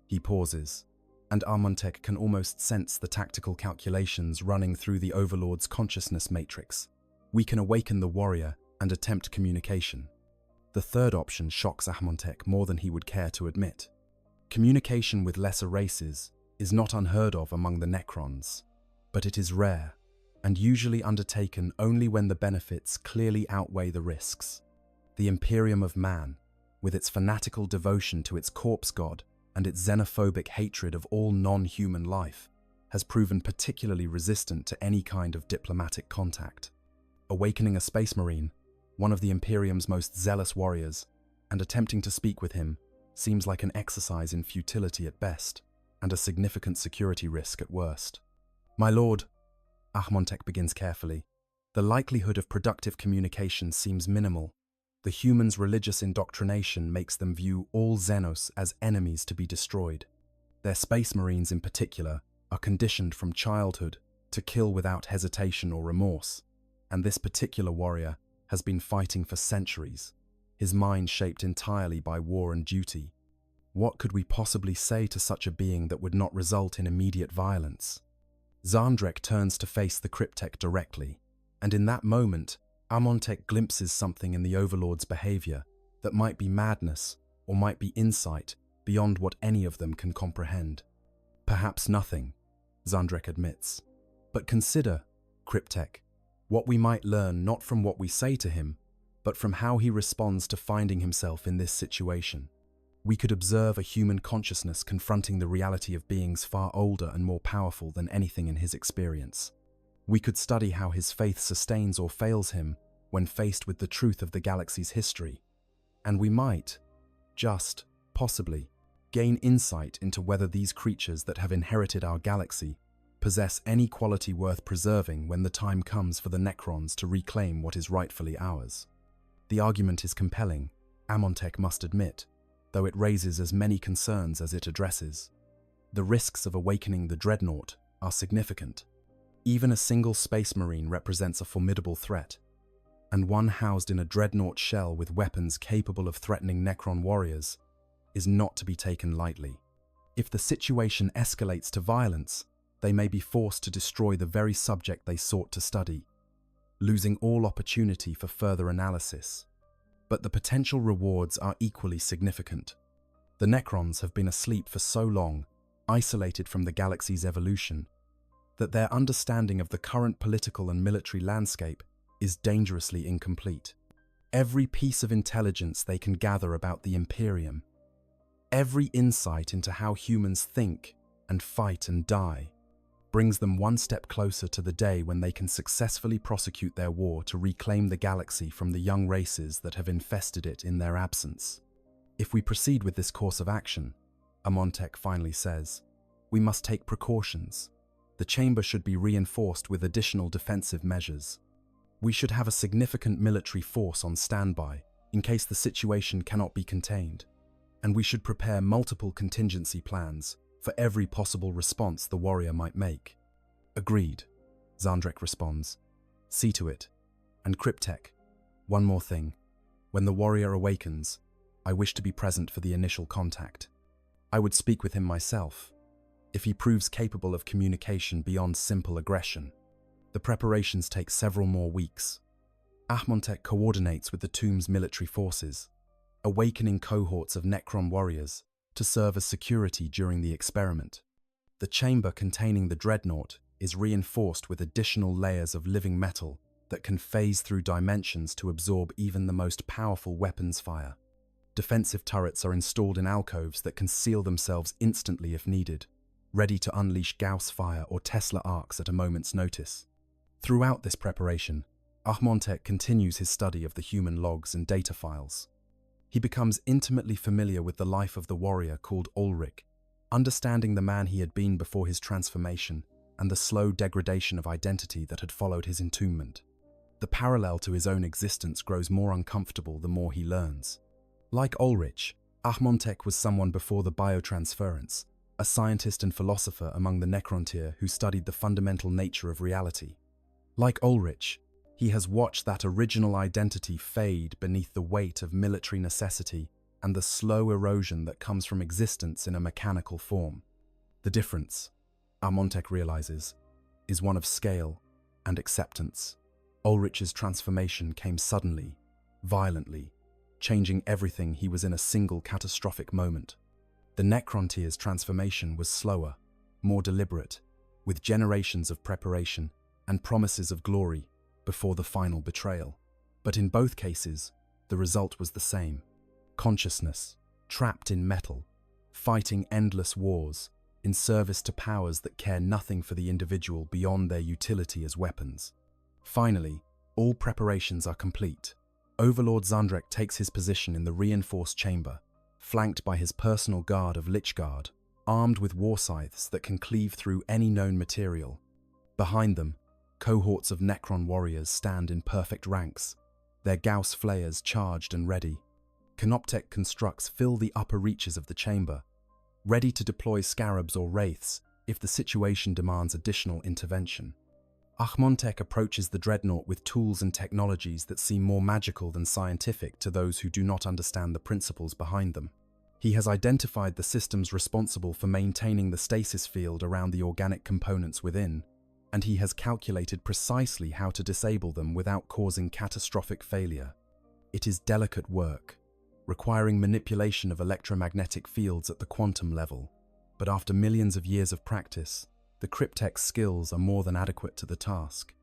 he pauses, and Ahmontek can almost sense the tactical calculations running through the Overlord's consciousness matrix. We can awaken the warrior and attempt communication. The third option shocks Ahmontek more than he would care to admit. Communication with lesser races is not unheard of among the Necrons, but it is rare, and usually undertaken only when the benefits clearly outweigh the risks. The Imperium of Man, with its fanatical devotion to its corpse god and its xenophobic hatred of all non-human life, has proven particularly resistant to any kind of diplomatic contact. Awakening a Space Marine, one of the Imperium's most zealous warriors, and attempting to speak with him seems like an exercise in futility at best, and a significant security risk at worst. My lord, Ahmontek begins carefully, the likelihood of productive communication seems minimal. The humans' religious indoctrination makes them view all Xenos as enemies to be destroyed. Their Space Marines in particular are conditioned from childhood to kill without hesitation or remorse, and this particular warrior has been fighting for centuries, his mind shaped entirely by war and duty. What could we possibly say to such a being that would not result in immediate violence? Zandrek turns to face the cryptek directly, and in that moment, Ahmontek glimpses something in the Overlord's behavior that might be madness or might be insight beyond what any of them can comprehend. Perhaps nothing, Zandrek admits. But consider, Cryptek, what we might learn not from what we say to him, but from how he responds to finding himself in this situation. We could observe a human consciousness confronting the reality of beings far older and more powerful than anything in his experience. We could study how his faith sustains or fails him when faced with the truth of the galaxy's history. And we might, just, possibly, gain insight into whether these creatures that have inherited our galaxy possess any quality worth preserving when the time comes for the Necrons to reclaim what is rightfully ours. The argument is compelling, Amontech must admit, though it raises as many concerns as it addresses. The risks of awakening the Dreadnought are significant. Even a single space marine represents a formidable threat, and one housed in a Dreadnought shell with weapons capable of threatening Necron warriors is not to be taken lightly. If the situation escalates to violence, they may be forced to destroy the very subject they sought to study, losing all opportunity for further analysis. But the potential rewards are equally significant. The Necrons have been asleep for so long, isolated from the galaxy's evolution, that their understanding of the current political and military landscape is dangerously incomplete. Every piece of intelligence they can gather about the Imperium, every insight into how humans think and fight and die, brings them one step closer to the day when they can successfully prosecute their war to reclaim the galaxy from the young races that have infested it in their absence. If we proceed with this course of action, Amontech finally says, we must take precautions. The chamber should be reinforced with additional defensive measures. We should have a significant military force on standby in case the situation cannot be contained, and we should prepare multiple contingency plans for every possible response the warrior might make. Agreed, Zandrek responds. See to it. And Cryptek, one more thing. When the warrior awakens, I wish to be present for the initial contact. I would speak with him myself, if he proves capable of communication beyond simple aggression. The preparations take several more weeks. Amontech coordinates with the tomb's military forces, awakening cohorts of Necron warriors to serve as security during the experiment. The chamber containing the Dreadnought is reinforced with additional layers of living metal that can phase through dimensions to absorb even the most powerful weapons fire. Defensive turrets are installed in alcoves that can seal themselves instantly if needed, ready to unleash Gauss fire or Tesla arcs at a moment's notice. Throughout this preparation, Amontech continues his study of the human logs and data files. He becomes intimately familiar with the life of the warrior called Ulrich, understanding the man he had been before his transformation and the slow degradation of identity that had followed his entombment. The parallel to his own existence grows more uncomfortable the more he learns. Like Ulrich, Amontech was someone before the biotransference, a scientist and philosopher among the Necrontyr who studied the fundamental nature of reality. Like Ulrich, he has watched that original identity fade beneath the weight of military necessity and the slow erosion that comes from existence in a mechanical form. The difference, Amontech realizes, is one of scale and acceptance. Ulrich's transformation came suddenly, violently, changing everything. He was in a single catastrophic moment. The Necrontyr's transformation was slower, more deliberate, with generations of preparation and promises of glory before the final betrayal. But in both cases, the result was the same. Consciousness, trapped in metal, fighting endless wars in service to powers that care nothing for the individual beyond their utility as weapons. Finally, all preparations are complete. Overlord Zandrek takes his position in the reinforced chamber, flanked by his personal guard of Lichguard, armed with war scythes that can cleave through any known material. Behind them, cohorts of Necron warriors stand in perfect ranks, their Gauss flayers charged and ready. Canoptek constructs fill the upper reaches of the chamber, ready to deploy scarabs or wraiths if the situation demands additional intervention. Amontech approaches the Dreadnought with tools and technologies that seem more magical than scientific to those who do not understand the principles behind them. He has identified the systems responsible for maintaining the stasis field around the organic components within, and he has calculated precisely how to disable them without causing catastrophic failure. It is delicate work, requiring manipulation of electromagnetic fields at the quantum level, but after millions of years of practice, the Cryptek's skills are more than adequate to the task.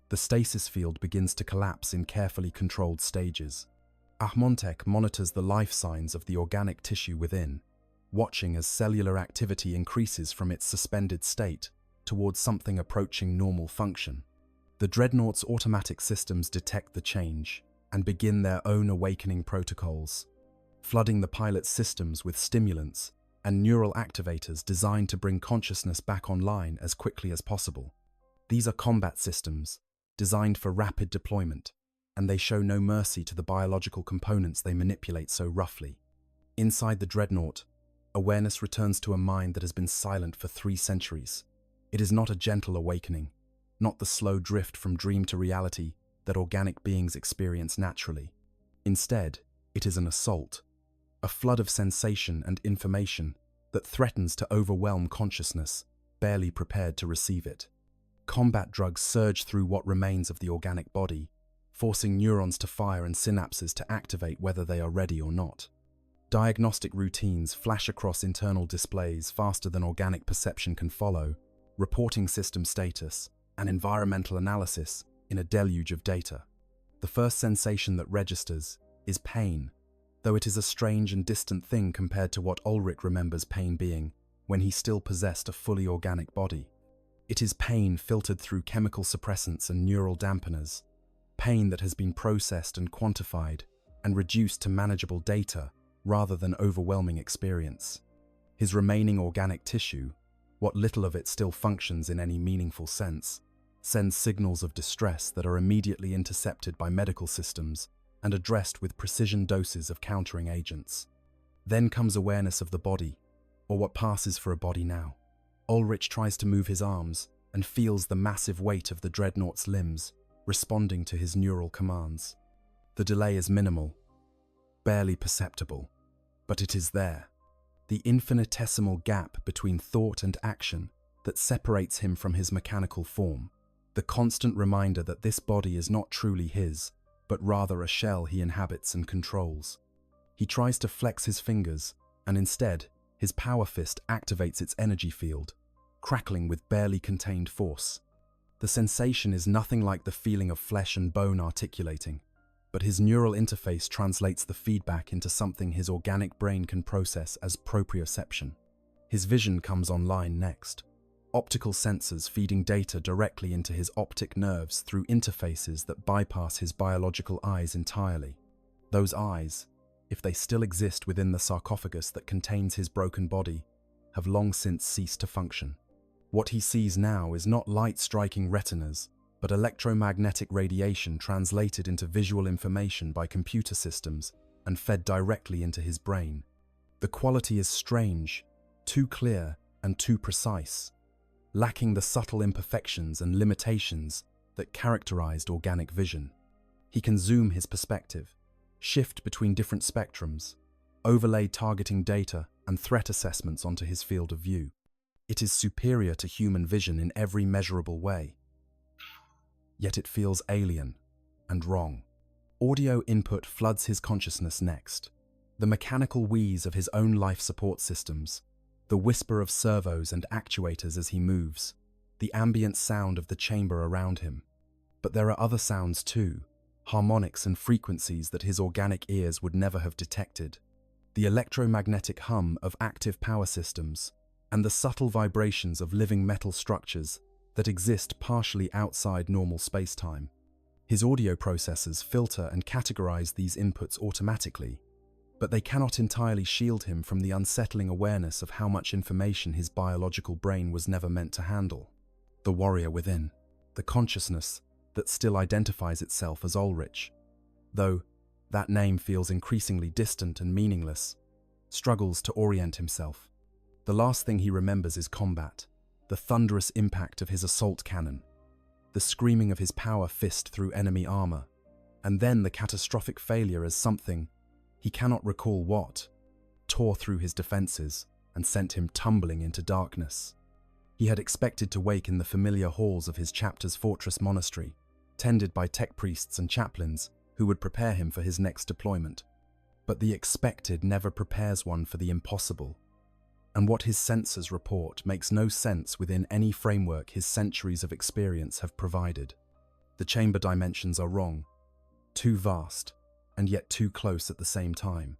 The stasis field begins to collapse in carefully controlled stages. Amontech monitors the life signs of the organic tissue within, watching as cellular activity increases from its suspended state towards something approaching normal function. The Dreadnought's automatic systems detect the change and begin their own awakening protocols, flooding the pilot's systems with stimulants and neural activators designed to bring consciousness back online as quickly as possible. These are combat systems designed for rapid deployment, and they show no mercy to the biological components they manipulate so roughly. Inside the Dreadnought, awareness returns to a mind that has been silent for 3 centuries. It is not a gentle awakening, not the slow drift from dream to reality that organic beings experience naturally. Instead, it is an assault, a flood of sensation and information that threatens to overwhelm consciousness, barely prepared to receive it. Combat drugs surge through what remains of the organic body, forcing neurons to fire and synapses to activate whether they are ready or not. Diagnostic routines flash across internal displays faster than organic perception can follow, reporting system status and environmental analysis in a deluge of data. The first sensation that registers is pain, though it is a strange and distant thing compared to what Ulrich remembers pain being when he still possessed a fully organic body. It is pain filtered through chemical suppressants and neural dampeners, pain that has been processed and quantified and reduced to manageable data rather than overwhelming experience. His remaining organic tissue, what little of it still functions in any meaningful sense, sends signals of distress that are immediately intercepted by medical systems and addressed with precision doses of countering agents. Then comes awareness of the body, or what passes for a body now. Ulrich tries to move his arms and feels the massive weight of the Dreadnought's limbs, responding to his neural commands. The delay is minimal, barely perceptible, but it is there. The infinitesimal gap between thought and action that separates him from his mechanical form. The constant reminder that this body is not truly his, but rather a shell he inhabits and controls. He tries to flex his fingers, and instead, his power fist activates its energy field, crackling with barely contained force. The sensation is nothing like the feeling of flesh and bone articulating, but his neural interface translates the feedback into something his organic brain can process as proprioception. His vision comes online next. Optical sensors feeding data directly into his optic nerves through interfaces that bypass his biological eyes entirely. Those eyes, if they still exist within the sarcophagus that contains his broken body, have long since ceased to function. What he sees now is not light striking retinas, but electromagnetic radiation translated into visual information by computer systems and fed directly into his brain. The quality is strange, too clear and too precise, lacking the subtle imperfections and limitations that characterized organic vision. He can zoom his perspective, shift between different spectrums, overlay targeting data and threat assessments onto his field of view. It is superior to human vision in every measurable way. Yet it feels alien and wrong. Audio input floods his consciousness next. The mechanical wheeze of his own life support systems, the whisper of servos and actuators as he moves, the ambient sound of the chamber around him. But there are other sounds too, harmonics and frequencies that his organic ears would never have detected. The electromagnetic hum of active power systems, and the subtle vibrations of living metal structures that exist partially outside normal space-time. His audio processors filter and categorize these inputs automatically, but they cannot entirely shield him from the unsettling awareness of how much information his biological brain was never meant to handle. The warrior within, the consciousness that still identifies itself as Ulrich, though that name feels increasingly distant and meaningless, struggles to orient himself. The last thing he remembers is combat, the thunderous impact of his assault cannon, the screaming of his power fist through enemy armor, and then the catastrophic failure as something, he cannot recall what, tore through his defenses and sent him tumbling into darkness. He had expected to wake in the familiar halls of his chapter's fortress monastery, tended by tech priests and chaplains who would prepare him for his next deployment. But the expected never prepares one for the impossible, and what his senses report makes no sense within any framework his centuries of experience have provided. The chamber dimensions are wrong, too vast, and yet too close at the same time,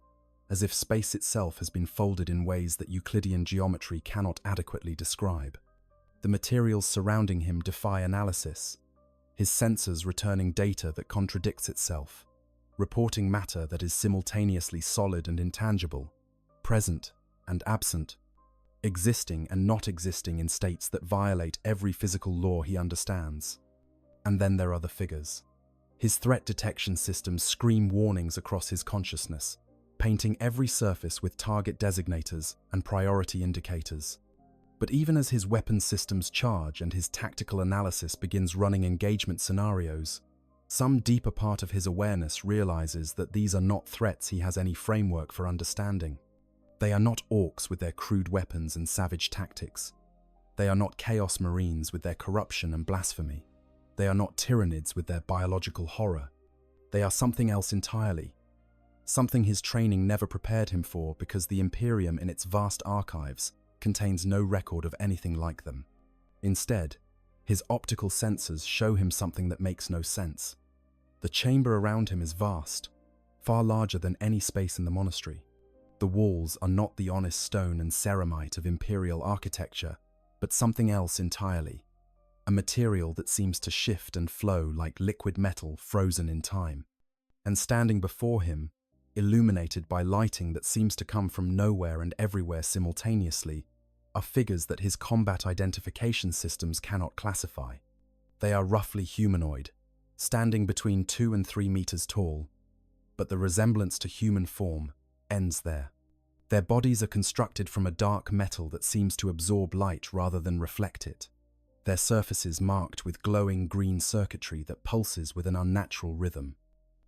as if space itself has been folded in ways that Euclidean geometry cannot adequately describe. The materials surrounding him defy analysis, his sensors returning data that contradicts itself, reporting matter that is simultaneously solid and intangible, present and absent, existing and not existing in states that violate every physical law he understands. And then there are the figures. His threat detection systems scream warnings across his consciousness, painting every surface with target designators and priority indicators. But even as his weapon systems charge and his tactical analysis begins running engagement scenarios, some deeper part of his awareness realizes that these are not threats he has any framework for understanding. They are not orcs with their crude weapons and savage tactics. They are not Chaos Marines with their corruption and blasphemy. They are not Tyranids with their biological horror. They are something else entirely. Something his training never prepared him for, because the Imperium in its vast archives contains no record of anything like them. Instead, his optical sensors show him something that makes no sense. The chamber around him is vast, far larger than any space in the monastery. The walls are not the honest stone and ceramite of Imperial architecture, but something else entirely. A material that seems to shift and flow like liquid metal frozen in time. And standing before him, illuminated by lighting that seems to come from nowhere and everywhere simultaneously, are figures that his combat identification systems cannot classify. They are roughly humanoid, standing between 2 and 3 meters tall, but the resemblance to human form ends there. Their bodies are constructed from a dark metal that seems to absorb light rather than reflect it. Their surfaces marked with glowing green circuitry that pulses with an unnatural rhythm.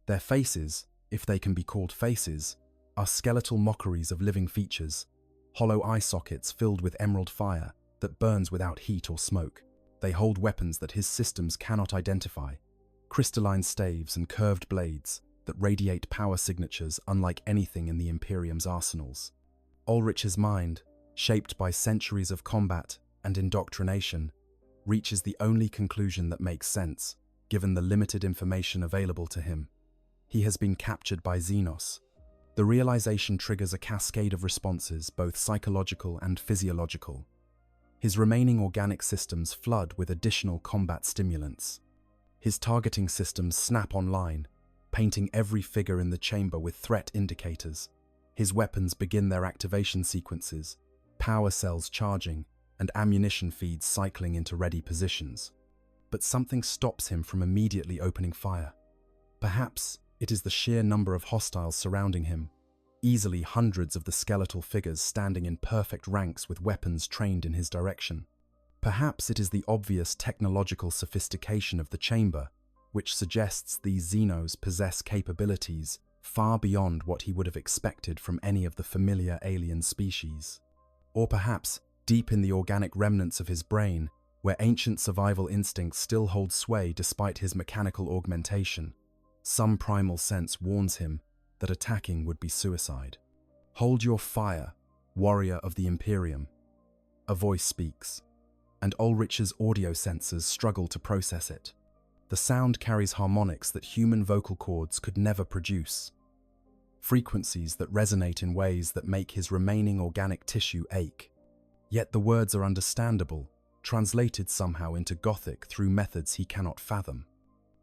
Their faces, if they can be called faces, are skeletal mockeries of living features, hollow eye sockets filled with emerald fire that burns without heat or smoke. They hold weapons that his systems cannot identify, crystalline staves and curved blades that radiate power signatures unlike anything in the Imperium's arsenals. Ulrich's mind, shaped by centuries of combat and indoctrination, reaches the only conclusion that makes sense, given the limited information available to him. He has been captured by Xenos. The realization triggers a cascade of responses, both psychological and physiological. His remaining organic systems flood with additional combat stimulants. His targeting systems snap online, painting every figure in the chamber with threat indicators. His weapons begin their activation sequences, power cells charging, and ammunition feeds cycling into ready positions. But something stops him from immediately opening fire. Perhaps it is the sheer number of hostiles surrounding him, easily hundreds of the skeletal figures standing in perfect ranks with weapons trained in his direction. Perhaps it is the obvious technological sophistication of the chamber, which suggests these Xenos possess capabilities far beyond what he would have expected from any of the familiar alien species. Or perhaps, deep in the organic remnants of his brain, where ancient survival instincts still hold sway despite his mechanical augmentation, some primal sense warns him that attacking would be suicide. "Hold your fire, warrior of the Imperium," a voice speaks, and Ulrich's audio sensors struggle to process it. The sound carries harmonics that human vocal cords could never produce, frequencies that resonate in ways that make his remaining organic tissue ache. Yet the words are understandable, translated somehow into Gothic through methods he cannot fathom.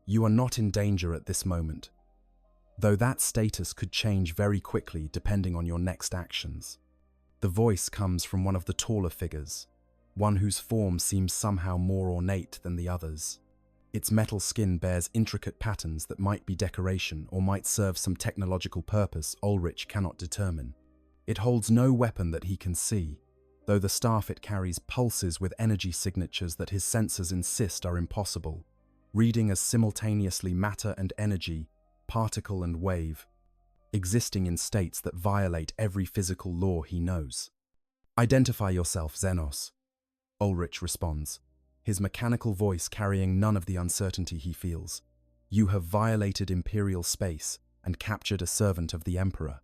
"You are not in danger at this moment, though that status could change very quickly depending on your next actions." The voice comes from one of the taller figures, one whose form seems somehow more ornate than the others. Its metal skin bears intricate patterns that might be decoration or might serve some technological purpose Ulrich cannot determine. It holds no weapon that he can see, though the staff it carries pulses with energy signatures that his sensors insist are impossible, reading as simultaneously matter and energy, particle and wave, existing in states that violate every physical law he knows. "Identify yourself, Xenos," Ulrich responds, his mechanical voice carrying none of the uncertainty he feels. "You have violated Imperial space and captured a servant of the Emperor.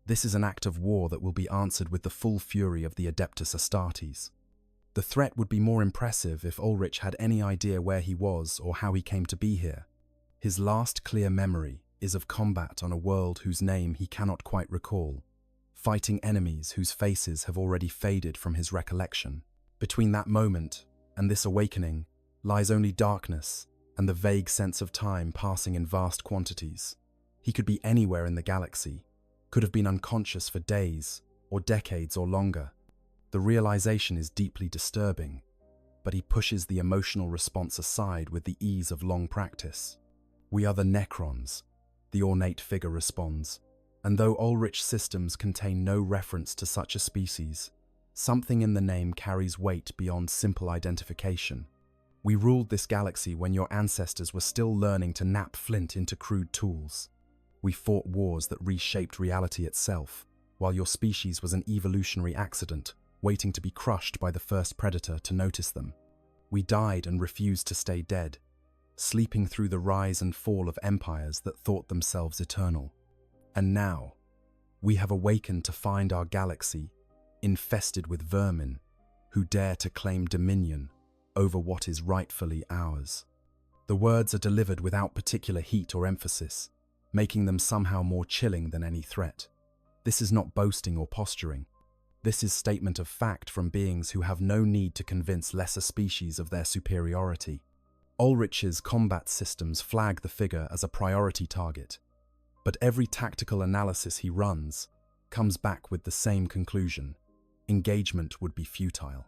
This is an act of war that will be answered with the full fury of the Adeptus Astartes." The threat would be more impressive if Ulrich had any idea where he was or how he came to be here. His last clear memory is of combat on a world whose name he cannot quite recall, fighting enemies whose faces have already faded from his recollection. Between that moment and this awakening lies only darkness and the vague sense of time passing in vast quantities. He could be anywhere in the galaxy, could have been unconscious for days, or decades or longer. The realization is deeply disturbing, but he pushes the emotional response aside with the ease of long practice. "We are the Necrons," the ornate figure responds, and though Ulrich systems contain no reference to such a species, something in the name carries weight beyond simple identification. "We ruled this galaxy when your ancestors were still learning to knap flint into crude tools. We fought wars that reshaped reality itself, while your species was an evolutionary accident, waiting to be crushed by the first predator to notice them. We died and refused to stay dead, sleeping through the rise and fall of empires that thought themselves eternal. And now, we have awakened to find our galaxy infested with vermin who dare to claim dominion over what is rightfully ours." The words are delivered without particular heat or emphasis, making them somehow more chilling than any threat. This is not boasting or posturing. This is statement of fact from beings who have no need to convince lesser species of their superiority. Ulrich's combat systems flag the figure as a priority target, but every tactical analysis he runs comes back with the same conclusion: engagement would be futile.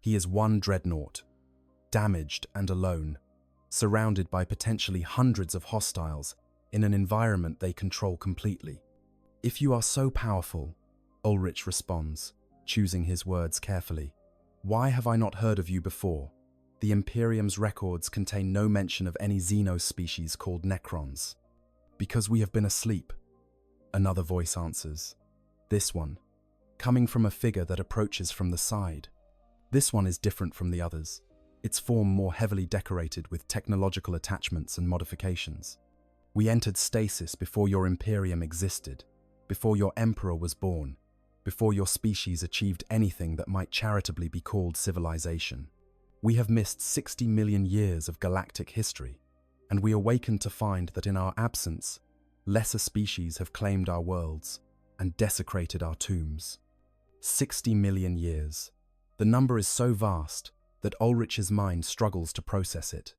He is one Dreadnought, damaged and alone, surrounded by potentially hundreds of hostiles in an environment they control completely. "If you are so powerful," Ulrich responds, choosing his words carefully, "why have I not heard of you before? The Imperium's records contain no mention of any Xenos species called Necrons." "Because we have been asleep," another voice answers. This one, coming from a figure that approaches from the side. This one is different from the others, its form more heavily decorated with technological attachments and modifications. "We entered stasis before your Imperium existed, before your Emperor was born, before your species achieved anything that might charitably be called civilization. We have missed 60 million years of galactic history, and we awakened to find that in our absence, lesser species have claimed our worlds and desecrated our tombs." 60 million years. The number is so vast that Ulrich's mind struggles to process it.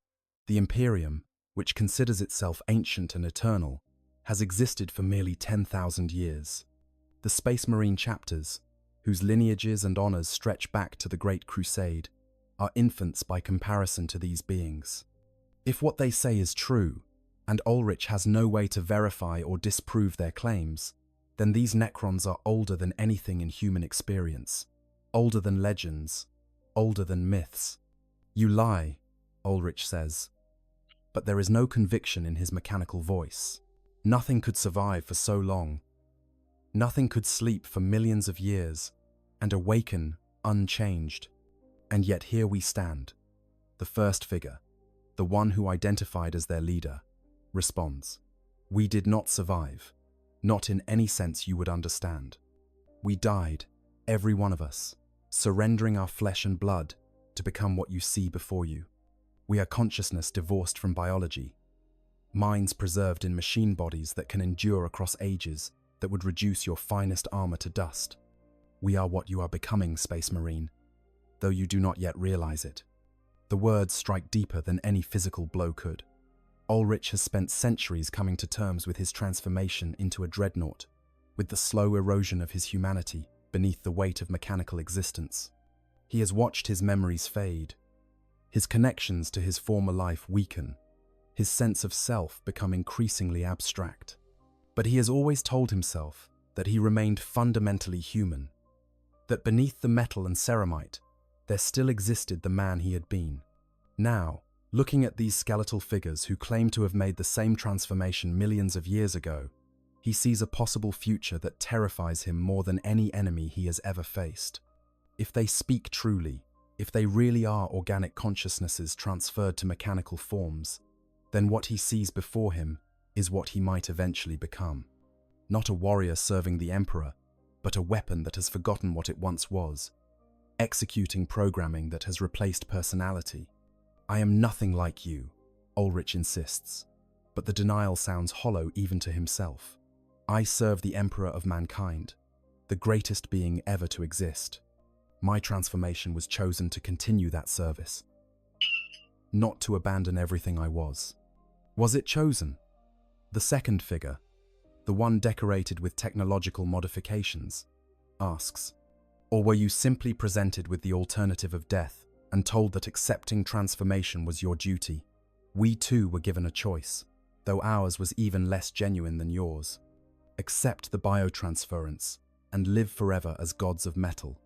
The Imperium, which considers itself ancient and eternal, has existed for merely 10,000 years. The Space Marine chapters, whose lineages and honors stretch back to the Great Crusade, are infants by comparison to these beings. If what they say is true, and Ulrich has no way to verify or disprove their claims, then these Necrons are older than anything in human experience, older than legends, older than myths. "You lie," Ulrich says, but there is no conviction in his mechanical voice. Nothing could survive for so long. Nothing could sleep for millions of years and awaken unchanged. And yet here we stand. The first figure, the one who identified as their leader, responds, "We did not survive, not in any sense you would understand. We died, every one of us, surrendering our flesh and blood to become what you see before you. We are consciousness divorced from biology, minds preserved in machine bodies that can endure across ages that would reduce your finest armor to dust. We are what you are becoming, Space Marine, though you do not yet realize it." The words strike deeper than any physical blow could. Ulrich has spent centuries coming to terms with his transformation into a Dreadnought, with the slow erosion of his humanity beneath the weight of mechanical existence. He has watched his memories fade, his connections to his former life weaken, his sense of self become increasingly abstract. But he has always told himself that he remained fundamentally human, that beneath the metal and ceramite, there still existed the man he had been. Now, looking at these skeletal figures who claim to have made the same transformation millions of years ago, he sees a possible future that terrifies him more than any enemy he has ever faced. If they speak truly, if they really are organic consciousnesses transferred to mechanical forms, then what he sees before him is what he might eventually become. Not a warrior serving the Emperor, but a weapon that has forgotten what it once was, executing programming that has replaced personality. "I am nothing like you," Ulrich insists, but the denial sounds hollow even to himself. "I serve the Emperor of mankind, the greatest being ever to exist. My transformation was chosen to continue that service, not to abandon everything I was." Was it chosen? The second figure, the one decorated with technological modifications, asks. Or were you simply presented with the alternative of death and told that accepting transformation was your duty? We too were given a choice, though ours was even less genuine than yours. Accept the biotransference and live forever as gods of metal,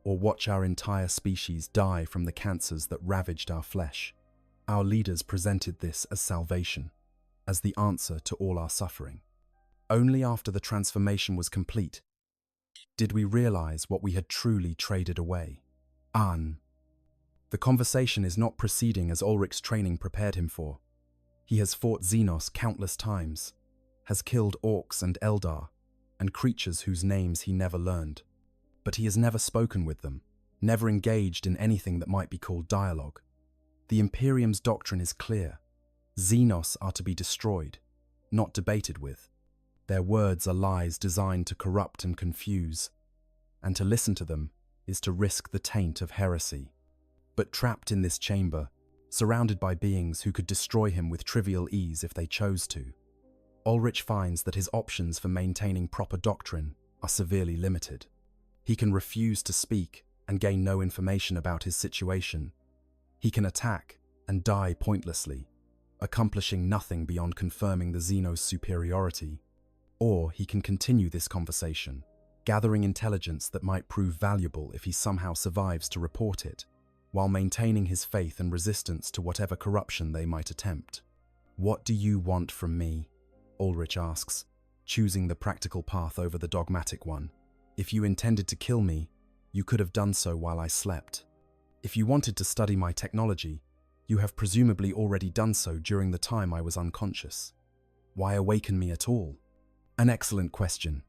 or watch our entire species die from the cancers that ravaged our flesh. Our leaders presented this as salvation, as the answer to all our suffering. Only after the transformation was complete did we realize what we had truly traded away. The conversation is not proceeding as Ulrich's training prepared him for. He has fought Xenos countless times, has killed orcs and Eldar, and creatures whose names he never learned. But he has never spoken with them, never engaged in anything that might be called dialogue. The Imperium's doctrine is clear. Xenos are to be destroyed, not debated with. Their words are lies designed to corrupt and confuse, and to listen to them is to risk the taint of heresy. But trapped in this chamber, surrounded by beings who could destroy him with trivial ease if they chose to, Ulrich finds that his options for maintaining proper doctrine are severely limited. He can refuse to speak and gain no information about his situation. He can attack and die pointlessly, accomplishing nothing beyond confirming the Xenos' superiority. Or he can continue this conversation, gathering intelligence that might prove valuable if he somehow survives to report it, while maintaining his faith and resistance to whatever corruption they might attempt. What do you want from me? Ulrich asks, choosing the practical path over the dogmatic one. If you intended to kill me, you could have done so while I slept. If you wanted to study my technology, you have presumably already done so during the time I was unconscious. Why awaken me at all? An excellent question,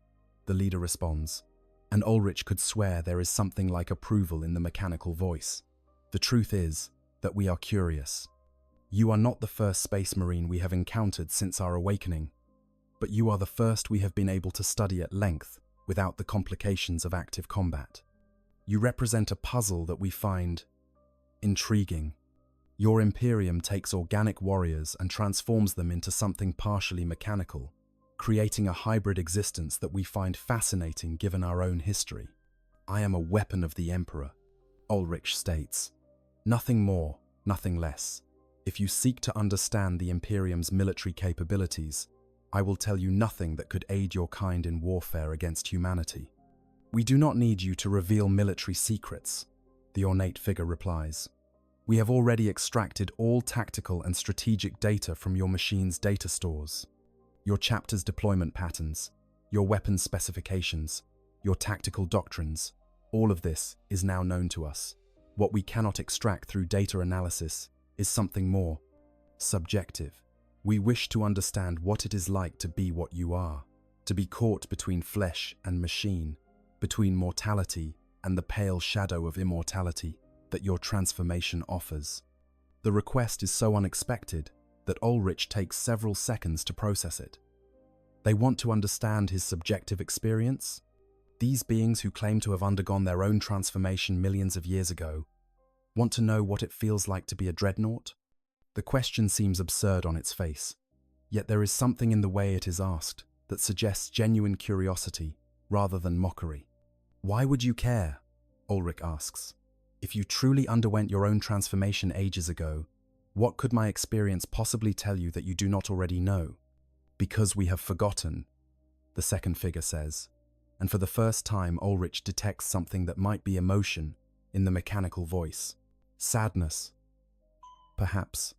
the leader responds, and Ulrich could swear there is something like approval in the mechanical voice. The truth is that we are curious. You are not the first space marine we have encountered since our awakening, but you are the first we have been able to study at length without the complications of active combat. You represent a puzzle that we find intriguing. Your Imperium takes organic warriors and transforms them into something partially mechanical, creating a hybrid existence that we find fascinating given our own history. I am a weapon of the Emperor, Ulrich states. Nothing more, nothing less. If you seek to understand the Imperium's military capabilities, I will tell you nothing that could aid your kind in warfare against humanity. We do not need you to reveal military secrets, the ornate figure replies. We have already extracted all tactical and strategic data from your machine's data stores. Your chapter's deployment patterns, your weapons specifications, your tactical doctrines, all of this is now known to us. What we cannot extract through data analysis is something more subjective. We wish to understand what it is like to be what you are, to be caught between flesh and machine, between mortality and the pale shadow of immortality that your transformation offers. The request is so unexpected that Ulrich takes several seconds to process it. They want to understand his subjective experience. These beings who claim to have undergone their own transformation millions of years ago want to know what it feels like to be a Dreadnought? The question seems absurd on its face, yet there is something in the way it is asked that suggests genuine curiosity rather than mockery. Why would you care? Ulrich asks. If you truly underwent your own transformation ages ago, what could my experience possibly tell you that you do not already know? Because we have forgotten, the second figure says, and for the first time Ulrich detects something that might be emotion in the mechanical voice. Sadness, perhaps.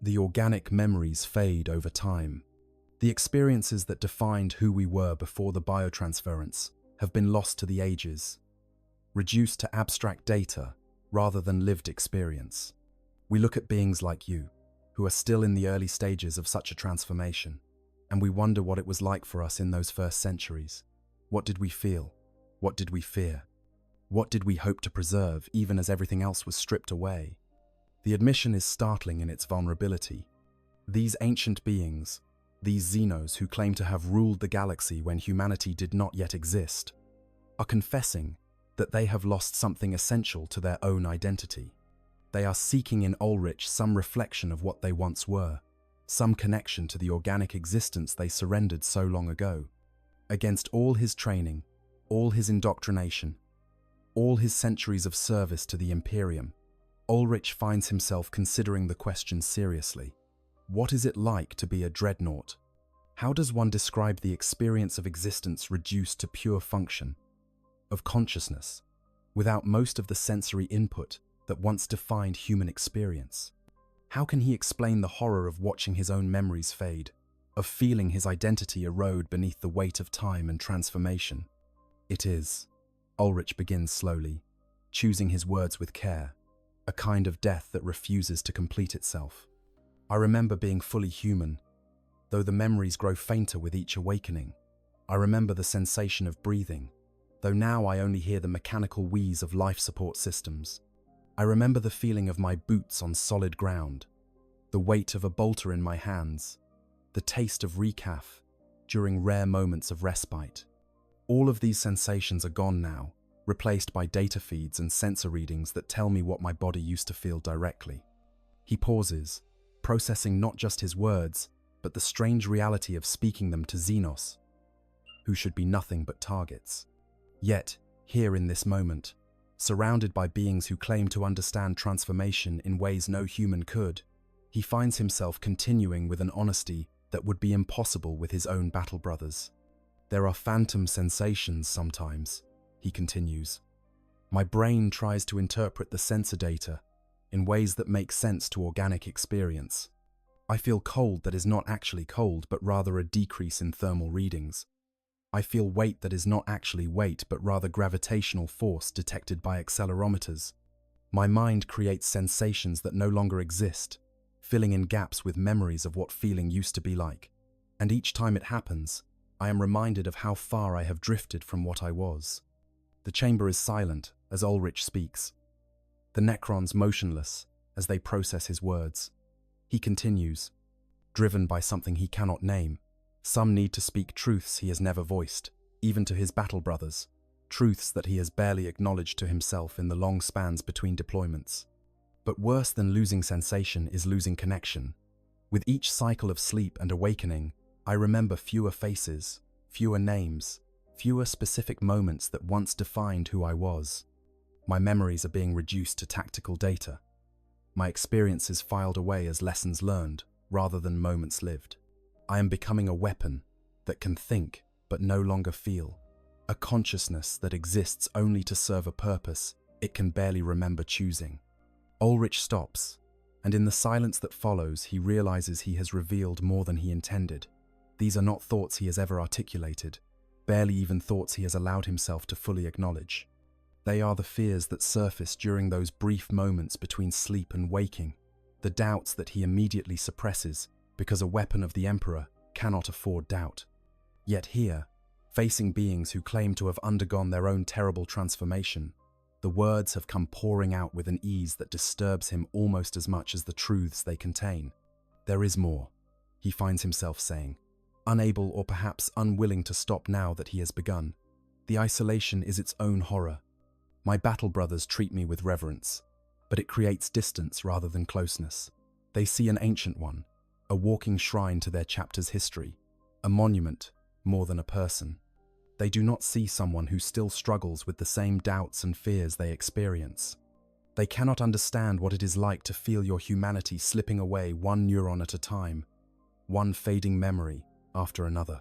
The organic memories fade over time. The experiences that defined who we were before the biotransference have been lost to the ages, reduced to abstract data rather than lived experience. We look at beings like you, who are still in the early stages of such a transformation, and we wonder what it was like for us in those first centuries. What did we feel? What did we fear? What did we hope to preserve even as everything else was stripped away? The admission is startling in its vulnerability. These ancient beings, these Xenos who claim to have ruled the galaxy when humanity did not yet exist, are confessing that they have lost something essential to their own identity. They are seeking in Ulrich some reflection of what they once were, some connection to the organic existence they surrendered so long ago. Against all his training, all his indoctrination, all his centuries of service to the Imperium, Ulrich finds himself considering the question seriously. What is it like to be a dreadnought? How does one describe the experience of existence reduced to pure function, of consciousness, without most of the sensory input that once defined human experience? How can he explain the horror of watching his own memories fade, of feeling his identity erode beneath the weight of time and transformation? It is, Ulrich begins slowly, choosing his words with care, a kind of death that refuses to complete itself. I remember being fully human, though the memories grow fainter with each awakening. I remember the sensation of breathing, though now I only hear the mechanical wheeze of life support systems. I remember the feeling of my boots on solid ground, the weight of a bolter in my hands, the taste of recaf during rare moments of respite. All of these sensations are gone now, replaced by data feeds and sensor readings that tell me what my body used to feel directly. He pauses, processing not just his words, but the strange reality of speaking them to Xenos, who should be nothing but targets. Yet, here in this moment, surrounded by beings who claim to understand transformation in ways no human could, he finds himself continuing with an honesty that would be impossible with his own battle brothers. There are phantom sensations sometimes, he continues. My brain tries to interpret the sensor data in ways that make sense to organic experience. I feel cold that is not actually cold, but rather a decrease in thermal readings. I feel weight that is not actually weight, but rather gravitational force detected by accelerometers. My mind creates sensations that no longer exist, filling in gaps with memories of what feeling used to be like. And each time it happens, I am reminded of how far I have drifted from what I was. The chamber is silent as Ulrich speaks, the Necrons motionless as they process his words. He continues, driven by something he cannot name. Some need to speak truths he has never voiced, even to his battle brothers, truths that he has barely acknowledged to himself in the long spans between deployments. But worse than losing sensation is losing connection. With each cycle of sleep and awakening, I remember fewer faces, fewer names, fewer specific moments that once defined who I was. My memories are being reduced to tactical data. My experiences filed away as lessons learned, rather than moments lived. I am becoming a weapon that can think but no longer feel, a consciousness that exists only to serve a purpose it can barely remember choosing. Ulrich stops, and in the silence that follows, he realizes he has revealed more than he intended. These are not thoughts he has ever articulated, barely even thoughts he has allowed himself to fully acknowledge. They are the fears that surface during those brief moments between sleep and waking, the doubts that he immediately suppresses because a weapon of the Emperor cannot afford doubt. Yet here, facing beings who claim to have undergone their own terrible transformation, the words have come pouring out with an ease that disturbs him almost as much as the truths they contain. There is more, he finds himself saying, unable or perhaps unwilling to stop now that he has begun. The isolation is its own horror. My battle brothers treat me with reverence, but it creates distance rather than closeness. They see an ancient one, a walking shrine to their chapter's history, a monument more than a person. They do not see someone who still struggles with the same doubts and fears they experience. They cannot understand what it is like to feel your humanity slipping away one neuron at a time, one fading memory after another.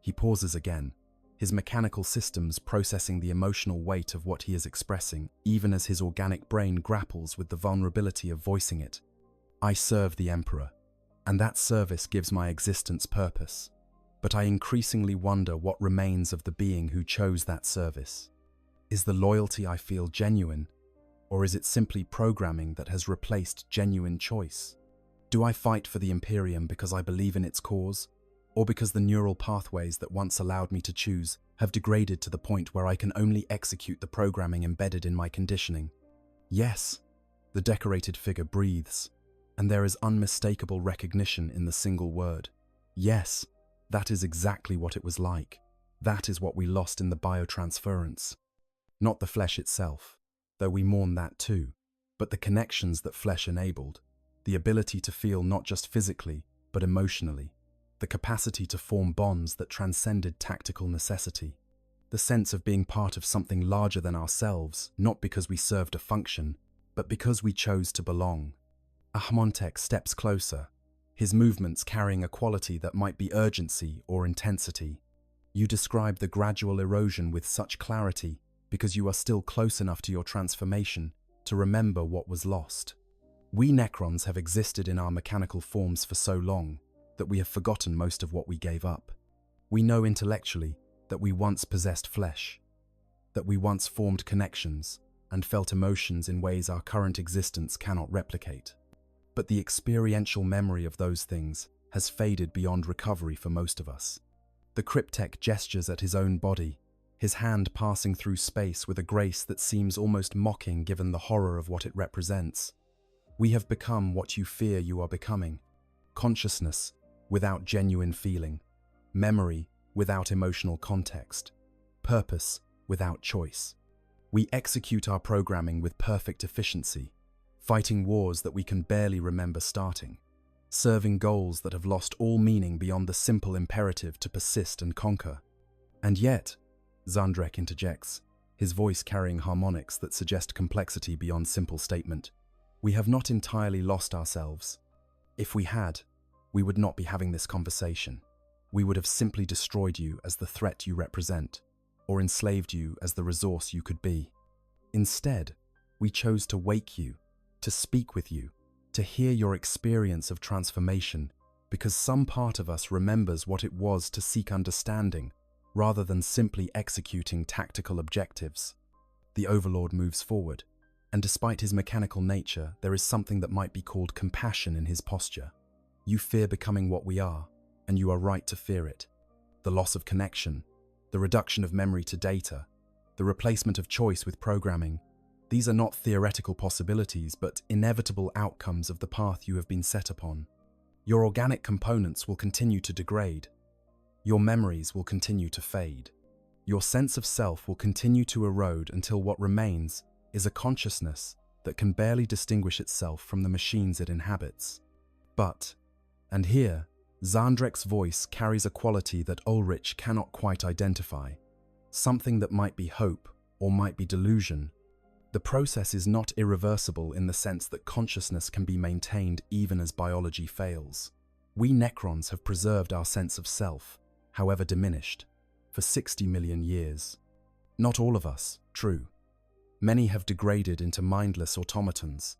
He pauses again, his mechanical systems processing the emotional weight of what he is expressing, even as his organic brain grapples with the vulnerability of voicing it. I serve the Emperor, and that service gives my existence purpose. But I increasingly wonder what remains of the being who chose that service. Is the loyalty I feel genuine, or is it simply programming that has replaced genuine choice? Do I fight for the Imperium because I believe in its cause, or because the neural pathways that once allowed me to choose have degraded to the point where I can only execute the programming embedded in my conditioning? Yes, the decorated figure breathes, and there is unmistakable recognition in the single word. Yes, that is exactly what it was like. That is what we lost in the biotransference. Not the flesh itself, though we mourn that too, but the connections that flesh enabled, the ability to feel not just physically, but emotionally. the capacity to form bonds that transcended tactical necessity, the sense of being part of something larger than ourselves, not because we served a function, but because we chose to belong. Ahmontek steps closer, his movements carrying a quality that might be urgency or intensity. You describe the gradual erosion with such clarity because you are still close enough to your transformation to remember what was lost. We Necrons have existed in our mechanical forms for so long that we have forgotten most of what we gave up. We know intellectually that we once possessed flesh, that we once formed connections and felt emotions in ways our current existence cannot replicate. But the experiential memory of those things has faded beyond recovery for most of us. The Cryptek gestures at his own body, his hand passing through space with a grace that seems almost mocking given the horror of what it represents. We have become what you fear you are becoming: consciousness without genuine feeling, memory without emotional context, purpose without choice. We execute our programming with perfect efficiency, fighting wars that we can barely remember starting, serving goals that have lost all meaning beyond the simple imperative to persist and conquer. And yet, Zandrek interjects, his voice carrying harmonics that suggest complexity beyond simple statement, we have not entirely lost ourselves. If we had, we would not be having this conversation. We would have simply destroyed you as the threat you represent, or enslaved you as the resource you could be. Instead, we chose to wake you, to speak with you, to hear your experience of transformation, because some part of us remembers what it was to seek understanding, rather than simply executing tactical objectives. The Overlord moves forward, and despite his mechanical nature, there is something that might be called compassion in his posture. You fear becoming what we are, and you are right to fear it. The loss of connection, the reduction of memory to data, the replacement of choice with programming, these are not theoretical possibilities, but inevitable outcomes of the path you have been set upon. Your organic components will continue to degrade. Your memories will continue to fade. Your sense of self will continue to erode until what remains is a consciousness that can barely distinguish itself from the machines it inhabits. But, and here, Zandrek's voice carries a quality that Ulrich cannot quite identify, something that might be hope or might be delusion. The process is not irreversible in the sense that consciousness can be maintained even as biology fails. We Necrons have preserved our sense of self, however diminished, for 60 million years. Not all of us, true. Many have degraded into mindless automatons,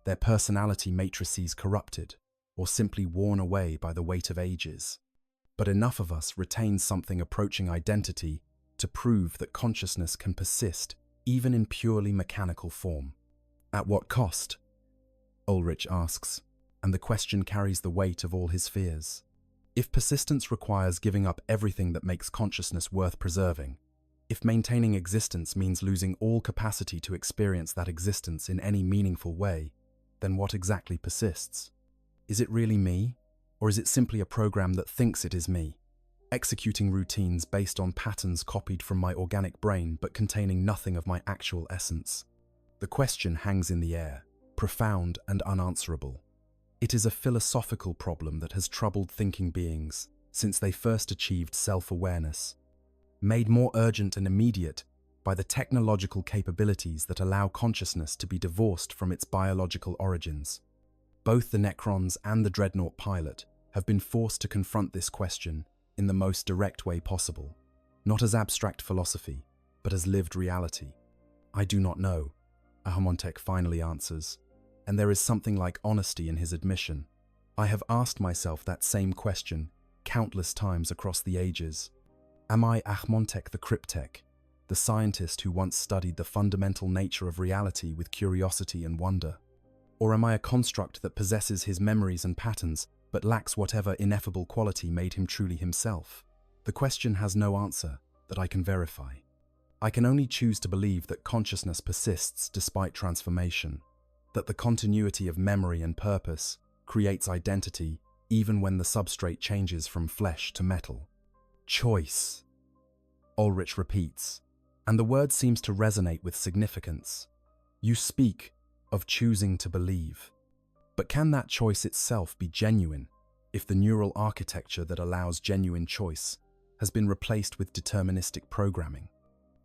their personality matrices corrupted, or simply worn away by the weight of ages. But enough of us retain something approaching identity to prove that consciousness can persist even in purely mechanical form. At what cost? Ulrich asks, and the question carries the weight of all his fears. If persistence requires giving up everything that makes consciousness worth preserving, if maintaining existence means losing all capacity to experience that existence in any meaningful way, then what exactly persists? Is it really me, or is it simply a program that thinks it is me, executing routines based on patterns copied from my organic brain but containing nothing of my actual essence? The question hangs in the air, profound and unanswerable. It is a philosophical problem that has troubled thinking beings since they first achieved self-awareness, made more urgent and immediate by the technological capabilities that allow consciousness to be divorced from its biological origins. Both the Necrons and the Dreadnought pilot have been forced to confront this question in the most direct way possible, not as abstract philosophy, but as lived reality. I do not know, Ahmontek finally answers, and there is something like honesty in his admission. I have asked myself that same question countless times across the ages. Am I Ahmontek the Cryptek, the scientist who once studied the fundamental nature of reality with curiosity and wonder? Or am I a construct that possesses his memories and patterns, but lacks whatever ineffable quality made him truly himself? The question has no answer that I can verify. I can only choose to believe that consciousness persists despite transformation, that the continuity of memory and purpose creates identity even when the substrate changes from flesh to metal. Choice, Ulrich repeats, and the word seems to resonate with significance. You speak of choosing to believe. But can that choice itself be genuine? if the neural architecture that allows genuine choice has been replaced with deterministic programming.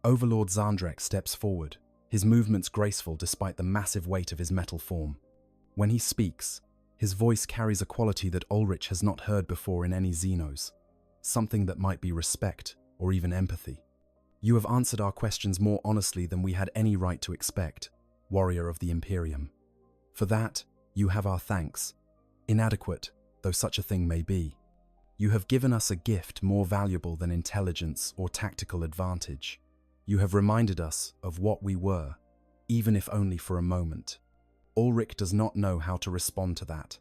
Overlord Zandrek steps forward, his movements graceful despite the massive weight of his metal form. When he speaks, his voice carries a quality that Ulrich has not heard before in any Xenos, something that might be respect or even empathy. You have answered our questions more honestly than we had any right to expect, warrior of the Imperium. For that, you have our thanks, inadequate though such a thing may be. You have given us a gift more valuable than intelligence or tactical advantage. You have reminded us of what we were, even if only for a moment. Ulrich does not know how to respond to that.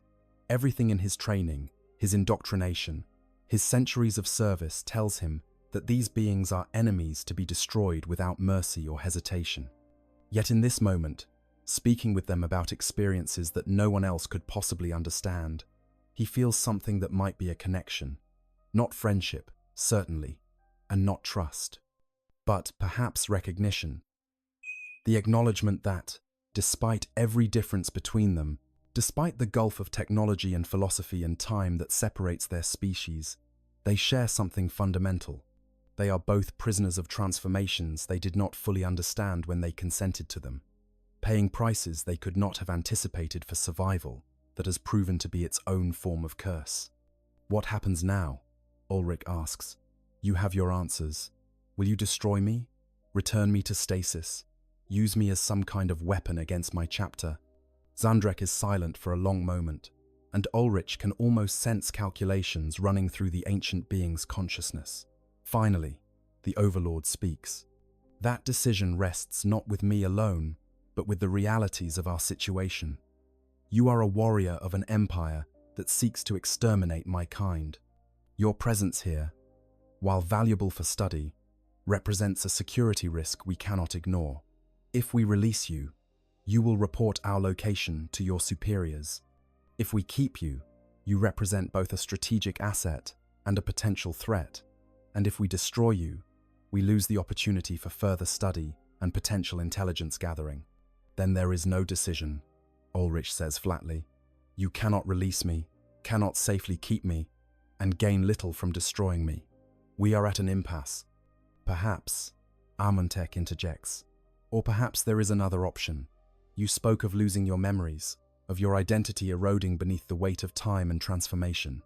Everything in his training, his indoctrination, his centuries of service tells him that these beings are enemies to be destroyed without mercy or hesitation. Yet in this moment, speaking with them about experiences that no one else could possibly understand, he feels something that might be a connection. Not friendship, certainly, and not trust, but perhaps recognition. The acknowledgement that, despite every difference between them, despite the gulf of technology and philosophy and time that separates their species, they share something fundamental. They are both prisoners of transformations they did not fully understand when they consented to them, paying prices they could not have anticipated for survival that has proven to be its own form of curse. What happens now? Ulrich asks. You have your answers. Will you destroy me? Return me to stasis? Use me as some kind of weapon against my chapter? Zandrek is silent for a long moment, and Ulrich can almost sense calculations running through the ancient being's consciousness. Finally, the Overlord speaks. That decision rests not with me alone, but with the realities of our situation. You are a warrior of an empire that seeks to exterminate my kind. Your presence here, while valuable for study, represents a security risk we cannot ignore. If we release you, you will report our location to your superiors. If we keep you, you represent both a strategic asset and a potential threat. And if we destroy you, we lose the opportunity for further study and potential intelligence gathering. Then there is no decision, Ulrich says flatly. You cannot release me, cannot safely keep me, and gain little from destroying me. We are at an impasse. Perhaps, Amontek interjects, or perhaps there is another option. You spoke of losing your memories, of your identity eroding beneath the weight of time and transformation.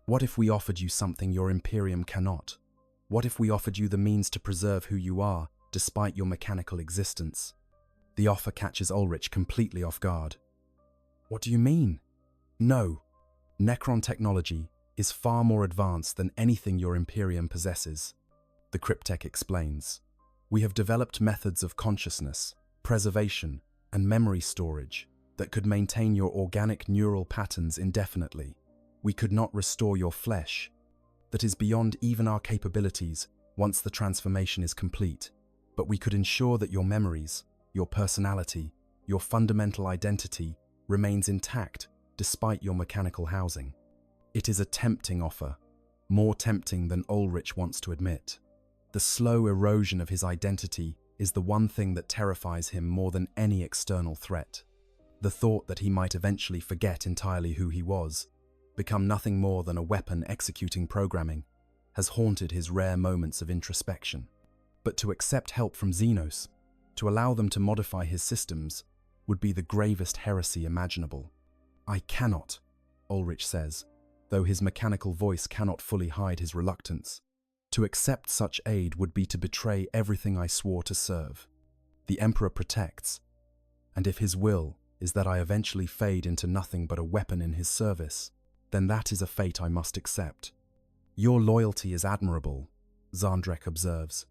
What if we offered you something your Imperium cannot? What if we offered you the means to preserve who you are, despite your mechanical existence? The offer catches Ulrich completely off guard. What do you mean? No. Necron technology is far more advanced than anything your Imperium possesses. The Cryptek explains. We have developed methods of consciousness, preservation, and memory storage that could maintain your organic neural patterns indefinitely. We could not restore your flesh. That is beyond even our capabilities once the transformation is complete. But we could ensure that your memories, your personality, your fundamental identity remains intact despite your mechanical housing. It is a tempting offer, more tempting than Ulrich wants to admit. The slow erosion of his identity is the one thing that terrifies him more than any external threat. The thought that he might eventually forget entirely who he was, become nothing more than a weapon executing programming, has haunted his rare moments of introspection. But to accept help from Xenos, to allow them to modify his systems, would be the gravest heresy imaginable. I cannot, Ulrich says, though his mechanical voice cannot fully hide his reluctance. To accept such aid would be to betray everything I swore to serve. The Emperor protects, and if his will is that I eventually fade into nothing but a weapon in his service, then that is a fate I must accept. Your loyalty is admirable, Zandrek observes,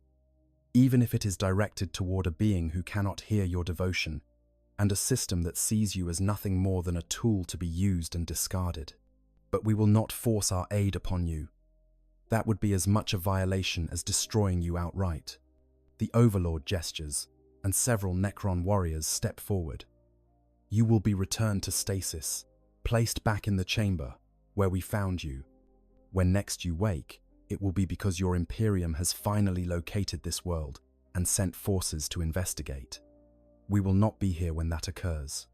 even if it is directed toward a being who cannot hear your devotion, and a system that sees you as nothing more than a tool to be used and discarded. But we will not force our aid upon you. That would be as much a violation as destroying you outright. The Overlord gestures, and several Necron warriors step forward. You will be returned to stasis, placed back in the chamber where we found you. When next you wake, it will be because your Imperium has finally located this world and sent forces to investigate. We will not be here when that occurs.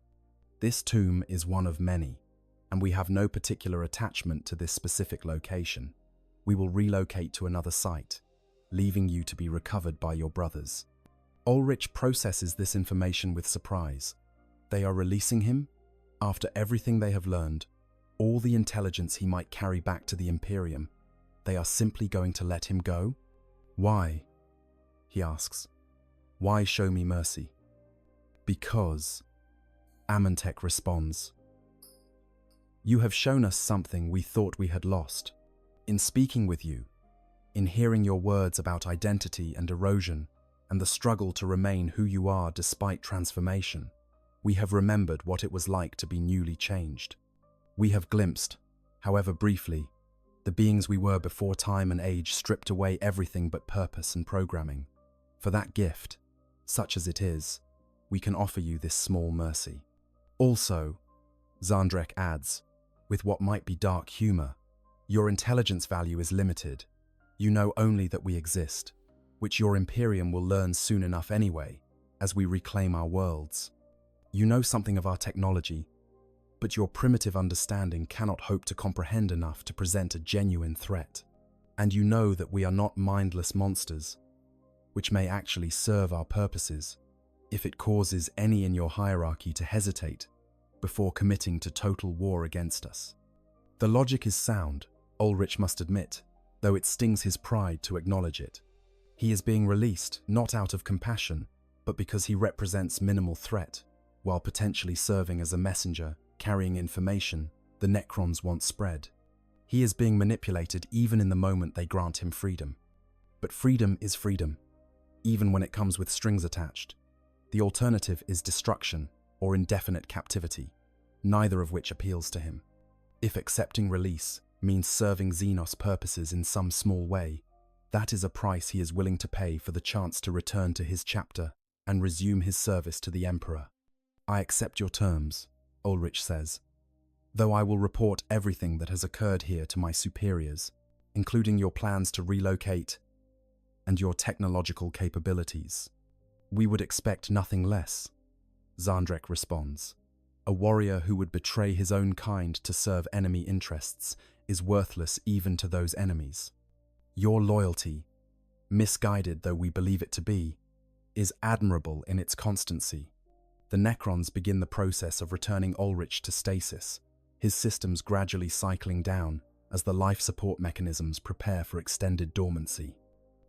This tomb is one of many, and we have no particular attachment to this specific location. We will relocate to another site, leaving you to be recovered by your brothers." Ulrich processes this information with surprise. They are releasing him? After everything they have learned, all the intelligence he might carry back to the Imperium, they are simply going to let him go? "Why?" he asks. "Why show me mercy?" "Because," Amontek responds, "you have shown us something we thought we had lost. In speaking with you, in hearing your words about identity and erosion, and the struggle to remain who you are despite transformation, we have remembered what it was like to be newly changed. We have glimpsed, however briefly, the beings we were before time and age stripped away everything but purpose and programming. For that gift, such as it is, we can offer you this small mercy. Also," Zandrek adds, with what might be dark humor, "your intelligence value is limited. You know only that we exist, which your Imperium will learn soon enough anyway, as we reclaim our worlds. You know something of our technology, but your primitive understanding cannot hope to comprehend enough to present a genuine threat. And you know that we are not mindless monsters, which may actually serve our purposes, if it causes any in your hierarchy to hesitate before committing to total war against us." The logic is sound, Ulrich must admit, though it stings his pride to acknowledge it. He is being released not out of compassion, but because he represents minimal threat, while potentially serving as a messenger, carrying information the Necrons want spread. He is being manipulated even in the moment they grant him freedom. But freedom is freedom, even when it comes with strings attached. The alternative is destruction or indefinite captivity, neither of which appeals to him. If accepting release means serving Xenos purposes in some small way, that is a price he is willing to pay for the chance to return to his chapter and resume his service to the Emperor. "I accept your terms," Ulrich says, "though I will report everything that has occurred here to my superiors, including your plans to relocate and your technological capabilities." "We would expect nothing less," Zandrek responds. "A warrior who would betray his own kind to serve enemy interests is worthless even to those enemies. Your loyalty, misguided though we believe it to be, is admirable in its constancy." The Necrons begin the process of returning Ulrich to stasis, his systems gradually cycling down as the life support mechanisms prepare for extended dormancy.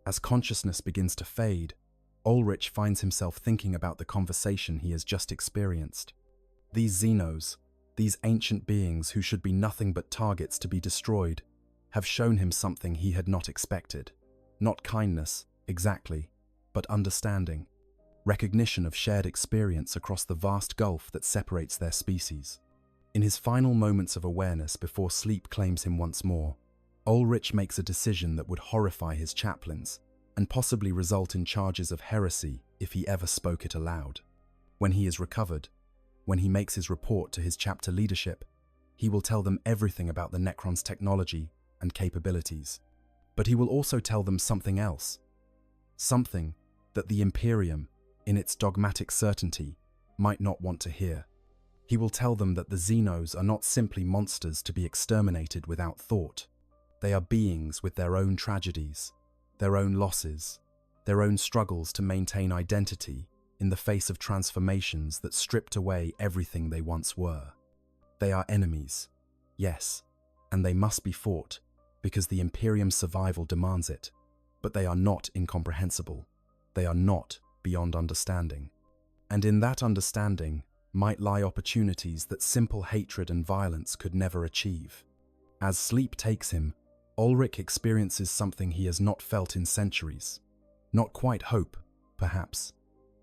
As consciousness begins to fade, Ulrich finds himself thinking about the conversation he has just experienced. These Xenos, these ancient beings who should be nothing but targets to be destroyed, have shown him something he had not expected. Not kindness, exactly, but understanding. Recognition of shared experience across the vast gulf that separates their species. In his final moments of awareness before sleep claims him once more, Ulrich makes a decision that would horrify his chaplains and possibly result in charges of heresy if he ever spoke it aloud. When he is recovered, when he makes his report to his chapter leadership, he will tell them everything about the Necrons' technology and capabilities. But he will also tell them something else. Something that the Imperium, in its dogmatic certainty, might not want to hear. He will tell them that the Xenos are not simply monsters to be exterminated without thought. They are beings with their own tragedies, their own losses, their own struggles to maintain identity in the face of transformations that stripped away everything they once were. They are enemies, yes, and they must be fought because the Imperium's survival demands it, but they are not incomprehensible. They are not beyond understanding. And in that understanding might lie opportunities that simple hatred and violence could never achieve. As sleep takes him, Ulrich experiences something he has not felt in centuries. Not quite hope, perhaps,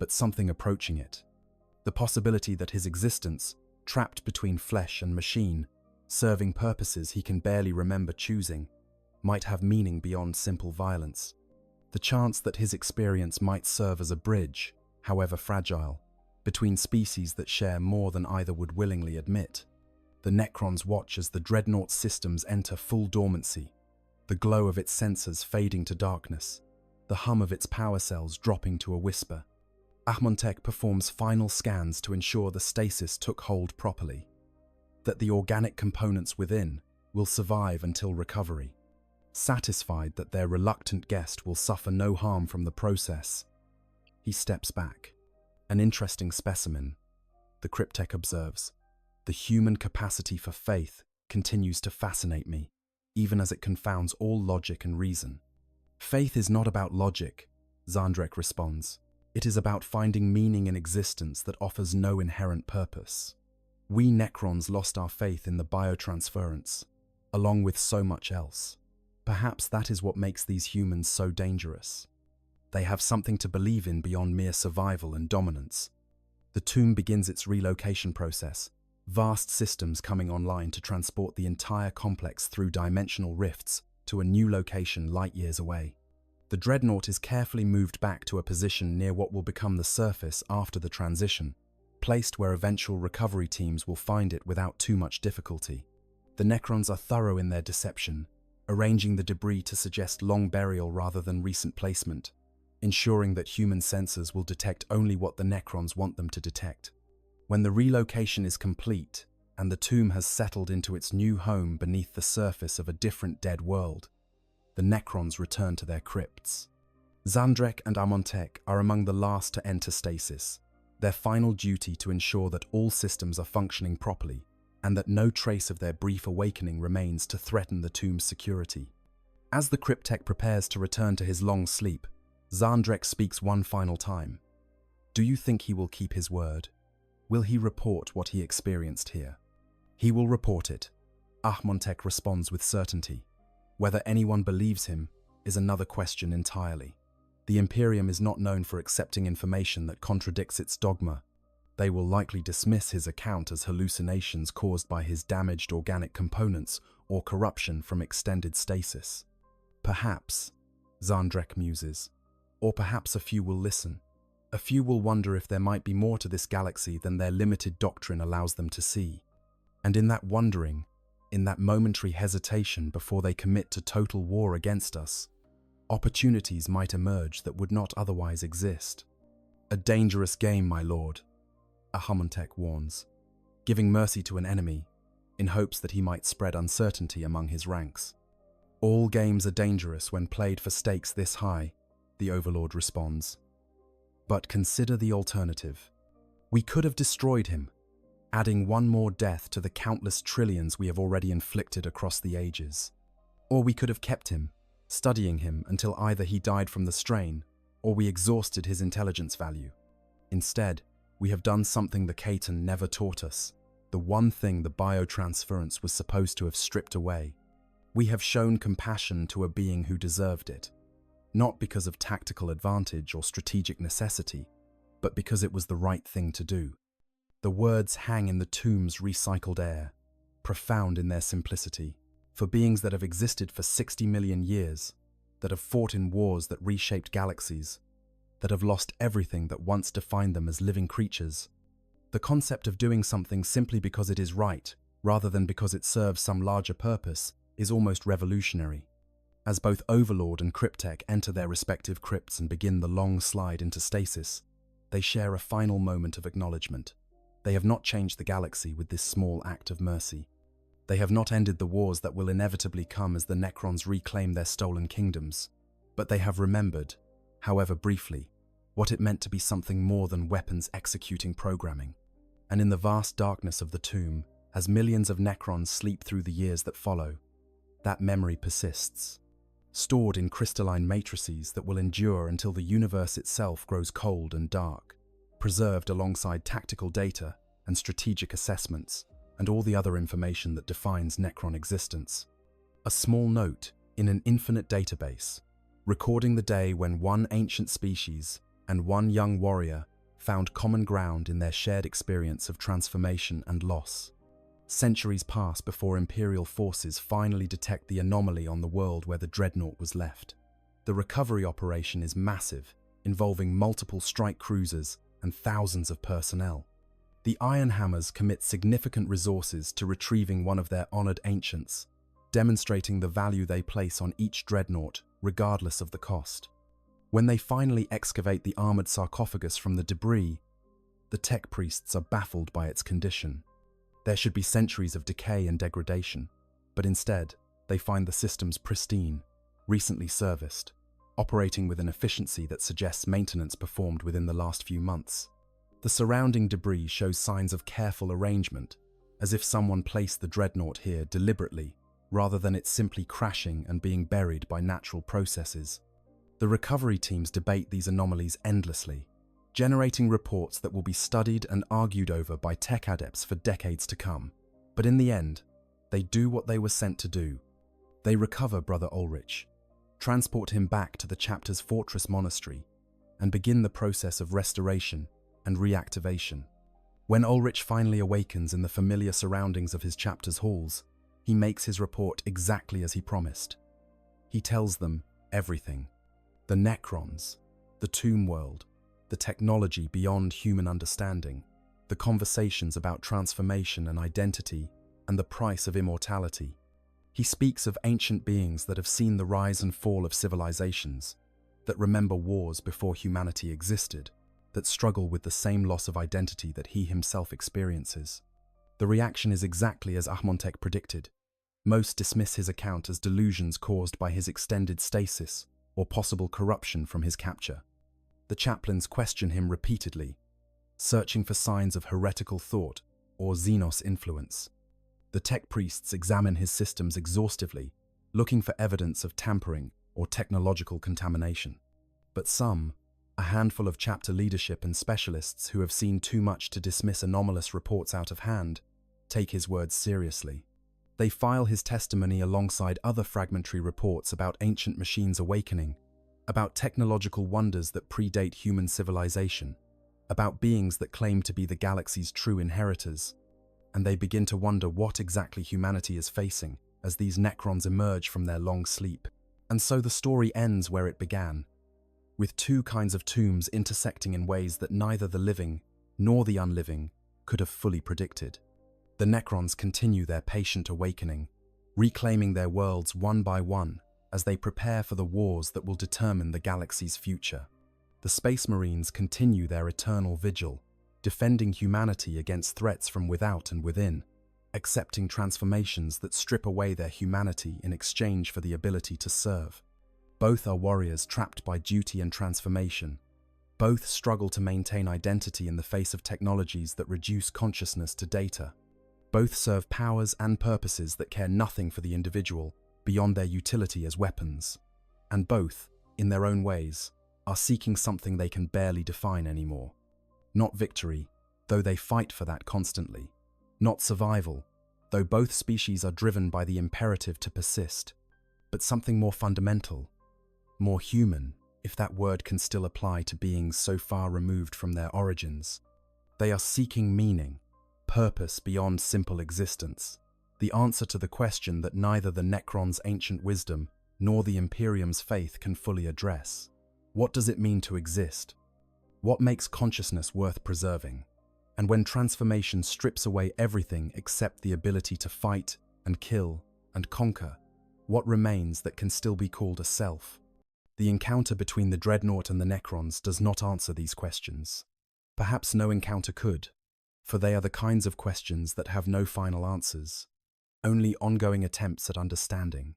but something approaching it. The possibility that his existence, trapped between flesh and machine, serving purposes he can barely remember choosing, might have meaning beyond simple violence. The chance that his experience might serve as a bridge, however fragile, between species that share more than either would willingly admit. The Necrons watch as the Dreadnought systems enter full dormancy, the glow of its sensors fading to darkness, the hum of its power cells dropping to a whisper. Amontek performs final scans to ensure the stasis took hold properly. that the organic components within will survive until recovery. Satisfied that their reluctant guest will suffer no harm from the process, he steps back. An interesting specimen, the cryptech observes. The human capacity for faith continues to fascinate me, even as it confounds all logic and reason. Faith is not about logic, Zandrek responds. It is about finding meaning in existence that offers no inherent purpose. We Necrons lost our faith in the biotransference, along with so much else. Perhaps that is what makes these humans so dangerous. They have something to believe in beyond mere survival and dominance. The tomb begins its relocation process, vast systems coming online to transport the entire complex through dimensional rifts to a new location light years away. The Dreadnought is carefully moved back to a position near what will become the surface after the transition, placed where eventual recovery teams will find it without too much difficulty. The Necrons are thorough in their deception, arranging the debris to suggest long burial rather than recent placement, ensuring that human sensors will detect only what the Necrons want them to detect. When the relocation is complete and the tomb has settled into its new home beneath the surface of a different dead world, the Necrons return to their crypts. Zandrek and Amontek are among the last to enter stasis, their final duty to ensure that all systems are functioning properly and that no trace of their brief awakening remains to threaten the tomb's security. As the cryptech prepares to return to his long sleep, Zandrek speaks one final time. Do you think he will keep his word? Will he report what he experienced here? He will report it, Ahmontek responds with certainty. Whether anyone believes him is another question entirely. The Imperium is not known for accepting information that contradicts its dogma. They will likely dismiss his account as hallucinations caused by his damaged organic components or corruption from extended stasis. Perhaps, Zandrek muses, or perhaps a few will listen. A few will wonder if there might be more to this galaxy than their limited doctrine allows them to see. And in that wondering, in that momentary hesitation before they commit to total war against us, opportunities might emerge that would not otherwise exist. A dangerous game, my lord, Ahamontek warns, giving mercy to an enemy in hopes that he might spread uncertainty among his ranks. All games are dangerous when played for stakes this high, the Overlord responds. But consider the alternative. We could have destroyed him, adding one more death to the countless trillions we have already inflicted across the ages. Or we could have kept him, studying him until either he died from the strain or we exhausted his intelligence value. Instead, we have done something the Katan never taught us, the one thing the biotransference was supposed to have stripped away. We have shown compassion to a being who deserved it, not because of tactical advantage or strategic necessity, but because it was the right thing to do. The words hang in the tomb's recycled air, profound in their simplicity, for beings that have existed for 60 million years, that have fought in wars that reshaped galaxies, that have lost everything that once defined them as living creatures. The concept of doing something simply because it is right, rather than because it serves some larger purpose, is almost revolutionary. As both Overlord and Cryptek enter their respective crypts and begin the long slide into stasis, they share a final moment of acknowledgement. They have not changed the galaxy with this small act of mercy. They have not ended the wars that will inevitably come as the Necrons reclaim their stolen kingdoms, but they have remembered, however briefly, what it meant to be something more than weapons executing programming. And in the vast darkness of the tomb, as millions of Necrons sleep through the years that follow, that memory persists, stored in crystalline matrices that will endure until the universe itself grows cold and dark, preserved alongside tactical data and strategic assessments and all the other information that defines Necron existence. A small note in an infinite database, recording the day when one ancient species and one young warrior found common ground in their shared experience of transformation and loss. Centuries pass before Imperial forces finally detect the anomaly on the world where the Dreadnought was left. The recovery operation is massive, involving multiple strike cruisers and thousands of personnel. The Ironhammers commit significant resources to retrieving one of their honored ancients, demonstrating the value they place on each Dreadnought, regardless of the cost. When they finally excavate the armored sarcophagus from the debris, the tech priests are baffled by its condition. There should be centuries of decay and degradation, but instead, they find the systems pristine, recently serviced, operating with an efficiency that suggests maintenance performed within the last few months. The surrounding debris shows signs of careful arrangement, as if someone placed the Dreadnought here deliberately, rather than it simply crashing and being buried by natural processes. The recovery teams debate these anomalies endlessly, generating reports that will be studied and argued over by tech adepts for decades to come. But in the end, they do what they were sent to do. They recover Brother Ulrich, transport him back to the chapter's fortress monastery, and begin the process of restoration and reactivation. When Ulrich finally awakens in the familiar surroundings of his chapter's halls, he makes his report exactly as he promised. He tells them everything. The Necrons, the tomb world, the technology beyond human understanding, the conversations about transformation and identity, and the price of immortality. He speaks of ancient beings that have seen the rise and fall of civilizations, that remember wars before humanity existed, that struggle with the same loss of identity that he himself experiences. The reaction is exactly as Ahmontek predicted. Most dismiss his account as delusions caused by his extended stasis or possible corruption from his capture. The chaplains question him repeatedly, searching for signs of heretical thought or Xenos influence. The tech priests examine his systems exhaustively, looking for evidence of tampering or technological contamination. But some, a handful of chapter leadership and specialists who have seen too much to dismiss anomalous reports out of hand, take his words seriously. They file his testimony alongside other fragmentary reports about ancient machines awakening, about technological wonders that predate human civilization, about beings that claim to be the galaxy's true inheritors, and they begin to wonder what exactly humanity is facing as these Necrons emerge from their long sleep. And so the story ends where it began, with two kinds of tombs intersecting in ways that neither the living nor the unliving could have fully predicted. The Necrons continue their patient awakening, reclaiming their worlds one by one as they prepare for the wars that will determine the galaxy's future. The Space Marines continue their eternal vigil, defending humanity against threats from without and within, accepting transformations that strip away their humanity in exchange for the ability to serve. Both are warriors trapped by duty and transformation. Both struggle to maintain identity in the face of technologies that reduce consciousness to data. Both serve powers and purposes that care nothing for the individual beyond their utility as weapons. And both, in their own ways, are seeking something they can barely define anymore. Not victory, though they fight for that constantly. Not survival, though both species are driven by the imperative to persist. But something more fundamental, more human, if that word can still apply to beings so far removed from their origins. They are seeking meaning, purpose beyond simple existence, the answer to the question that neither the Necrons' ancient wisdom nor the Imperium's faith can fully address. What does it mean to exist? What makes consciousness worth preserving? And when transformation strips away everything except the ability to fight and kill and conquer, what remains that can still be called a self? The encounter between the Dreadnought and the Necrons does not answer these questions. Perhaps no encounter could, for they are the kinds of questions that have no final answers, only ongoing attempts at understanding.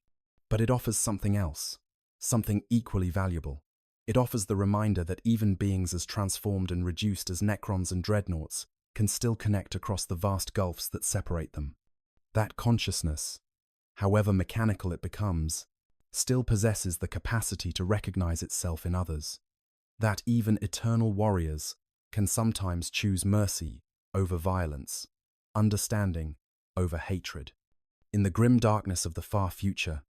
But it offers something else, something equally valuable. It offers the reminder that even beings as transformed and reduced as Necrons and Dreadnoughts can still connect across the vast gulfs that separate them. That consciousness, however mechanical it becomes, still possesses the capacity to recognize itself in others. That even eternal warriors can sometimes choose mercy over violence, understanding over hatred. In the grim darkness of the far future,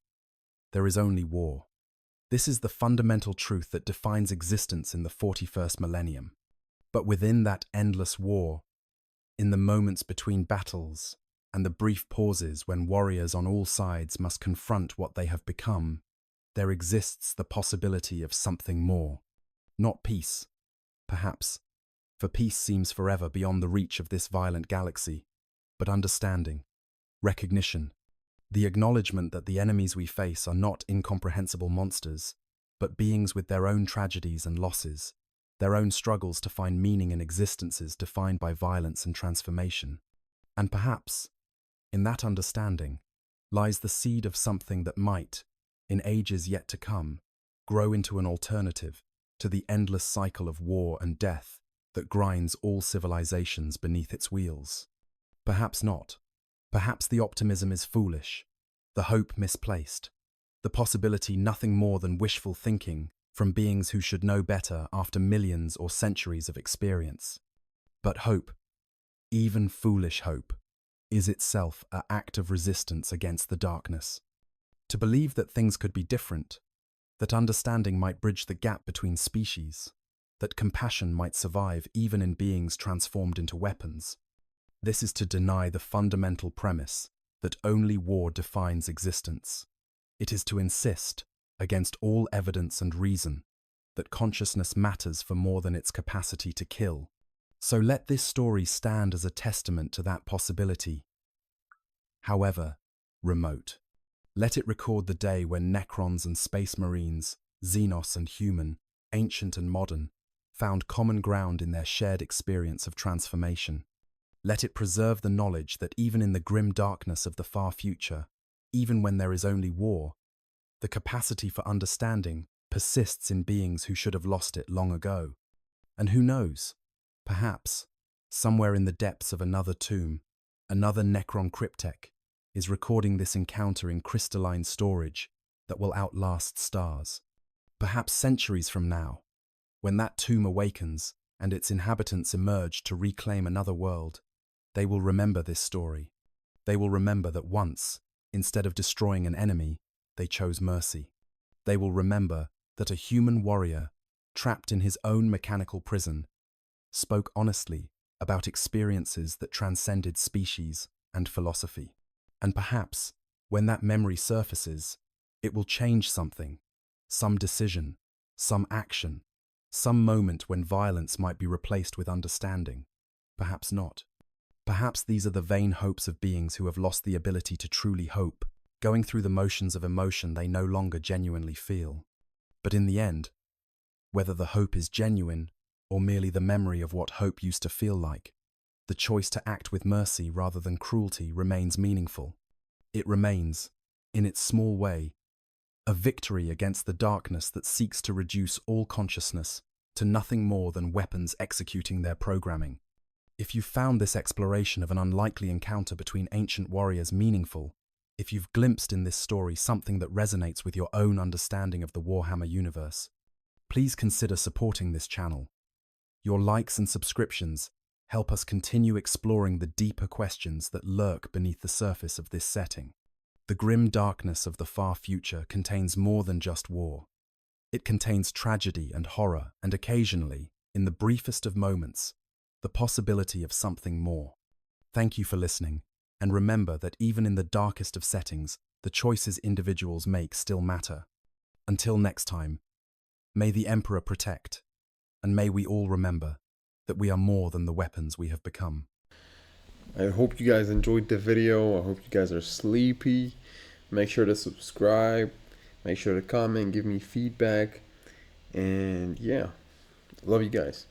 there is only war. This is the fundamental truth that defines existence in the 41st millennium. But within that endless war, in the moments between battles and the brief pauses when warriors on all sides must confront what they have become, there exists the possibility of something more. Not peace, perhaps, for peace seems forever beyond the reach of this violent galaxy, but understanding, recognition, the acknowledgement that the enemies we face are not incomprehensible monsters, but beings with their own tragedies and losses, their own struggles to find meaning in existences defined by violence and transformation. And perhaps, in that understanding, lies the seed of something that might, in ages yet to come, grow into an alternative to the endless cycle of war and death that grinds all civilizations beneath its wheels. Perhaps not. Perhaps the optimism is foolish, the hope misplaced, the possibility nothing more than wishful thinking from beings who should know better after millions or centuries of experience. But hope, even foolish hope, is itself an act of resistance against the darkness. To believe that things could be different, that understanding might bridge the gap between species, that compassion might survive even in beings transformed into weapons, this is to deny the fundamental premise that only war defines existence. It is to insist, against all evidence and reason, that consciousness matters for more than its capacity to kill. So let this story stand as a testament to that possibility, however remote. Let it record the day when Necrons and Space Marines, Xenos and human, ancient and modern, found common ground in their shared experience of transformation. Let it preserve the knowledge that even in the grim darkness of the far future, even when there is only war, the capacity for understanding persists in beings who should have lost it long ago. And who knows, perhaps, somewhere in the depths of another tomb, another Necron cryptek is recording this encounter in crystalline storage that will outlast stars. Perhaps centuries from now, when that tomb awakens and its inhabitants emerge to reclaim another world, they will remember this story. They will remember that once, instead of destroying an enemy, they chose mercy. They will remember that a human warrior, trapped in his own mechanical prison, spoke honestly about experiences that transcended species and philosophy. And perhaps, when that memory surfaces, it will change something, some decision, some action, some moment when violence might be replaced with understanding. Perhaps not. Perhaps these are the vain hopes of beings who have lost the ability to truly hope, going through the motions of emotion they no longer genuinely feel. But in the end, whether the hope is genuine or merely the memory of what hope used to feel like, the choice to act with mercy rather than cruelty remains meaningful. It remains, in its small way, a victory against the darkness that seeks to reduce all consciousness to nothing more than weapons executing their programming. If you found this exploration of an unlikely encounter between ancient warriors meaningful, if you've glimpsed in this story something that resonates with your own understanding of the Warhammer universe, please consider supporting this channel. Your likes and subscriptions help us continue exploring the deeper questions that lurk beneath the surface of this setting. The grim darkness of the far future contains more than just war. It contains tragedy and horror, and occasionally, in the briefest of moments, the possibility of something more. Thank you for listening, and remember that even in the darkest of settings, the choices individuals make still matter. Until next time, may the Emperor protect, and may we all remember that we are more than the weapons we have become. I hope you guys enjoyed the video. I hope you guys are sleepy. Make sure to subscribe. Make sure to comment, give me feedback. And yeah, love you guys.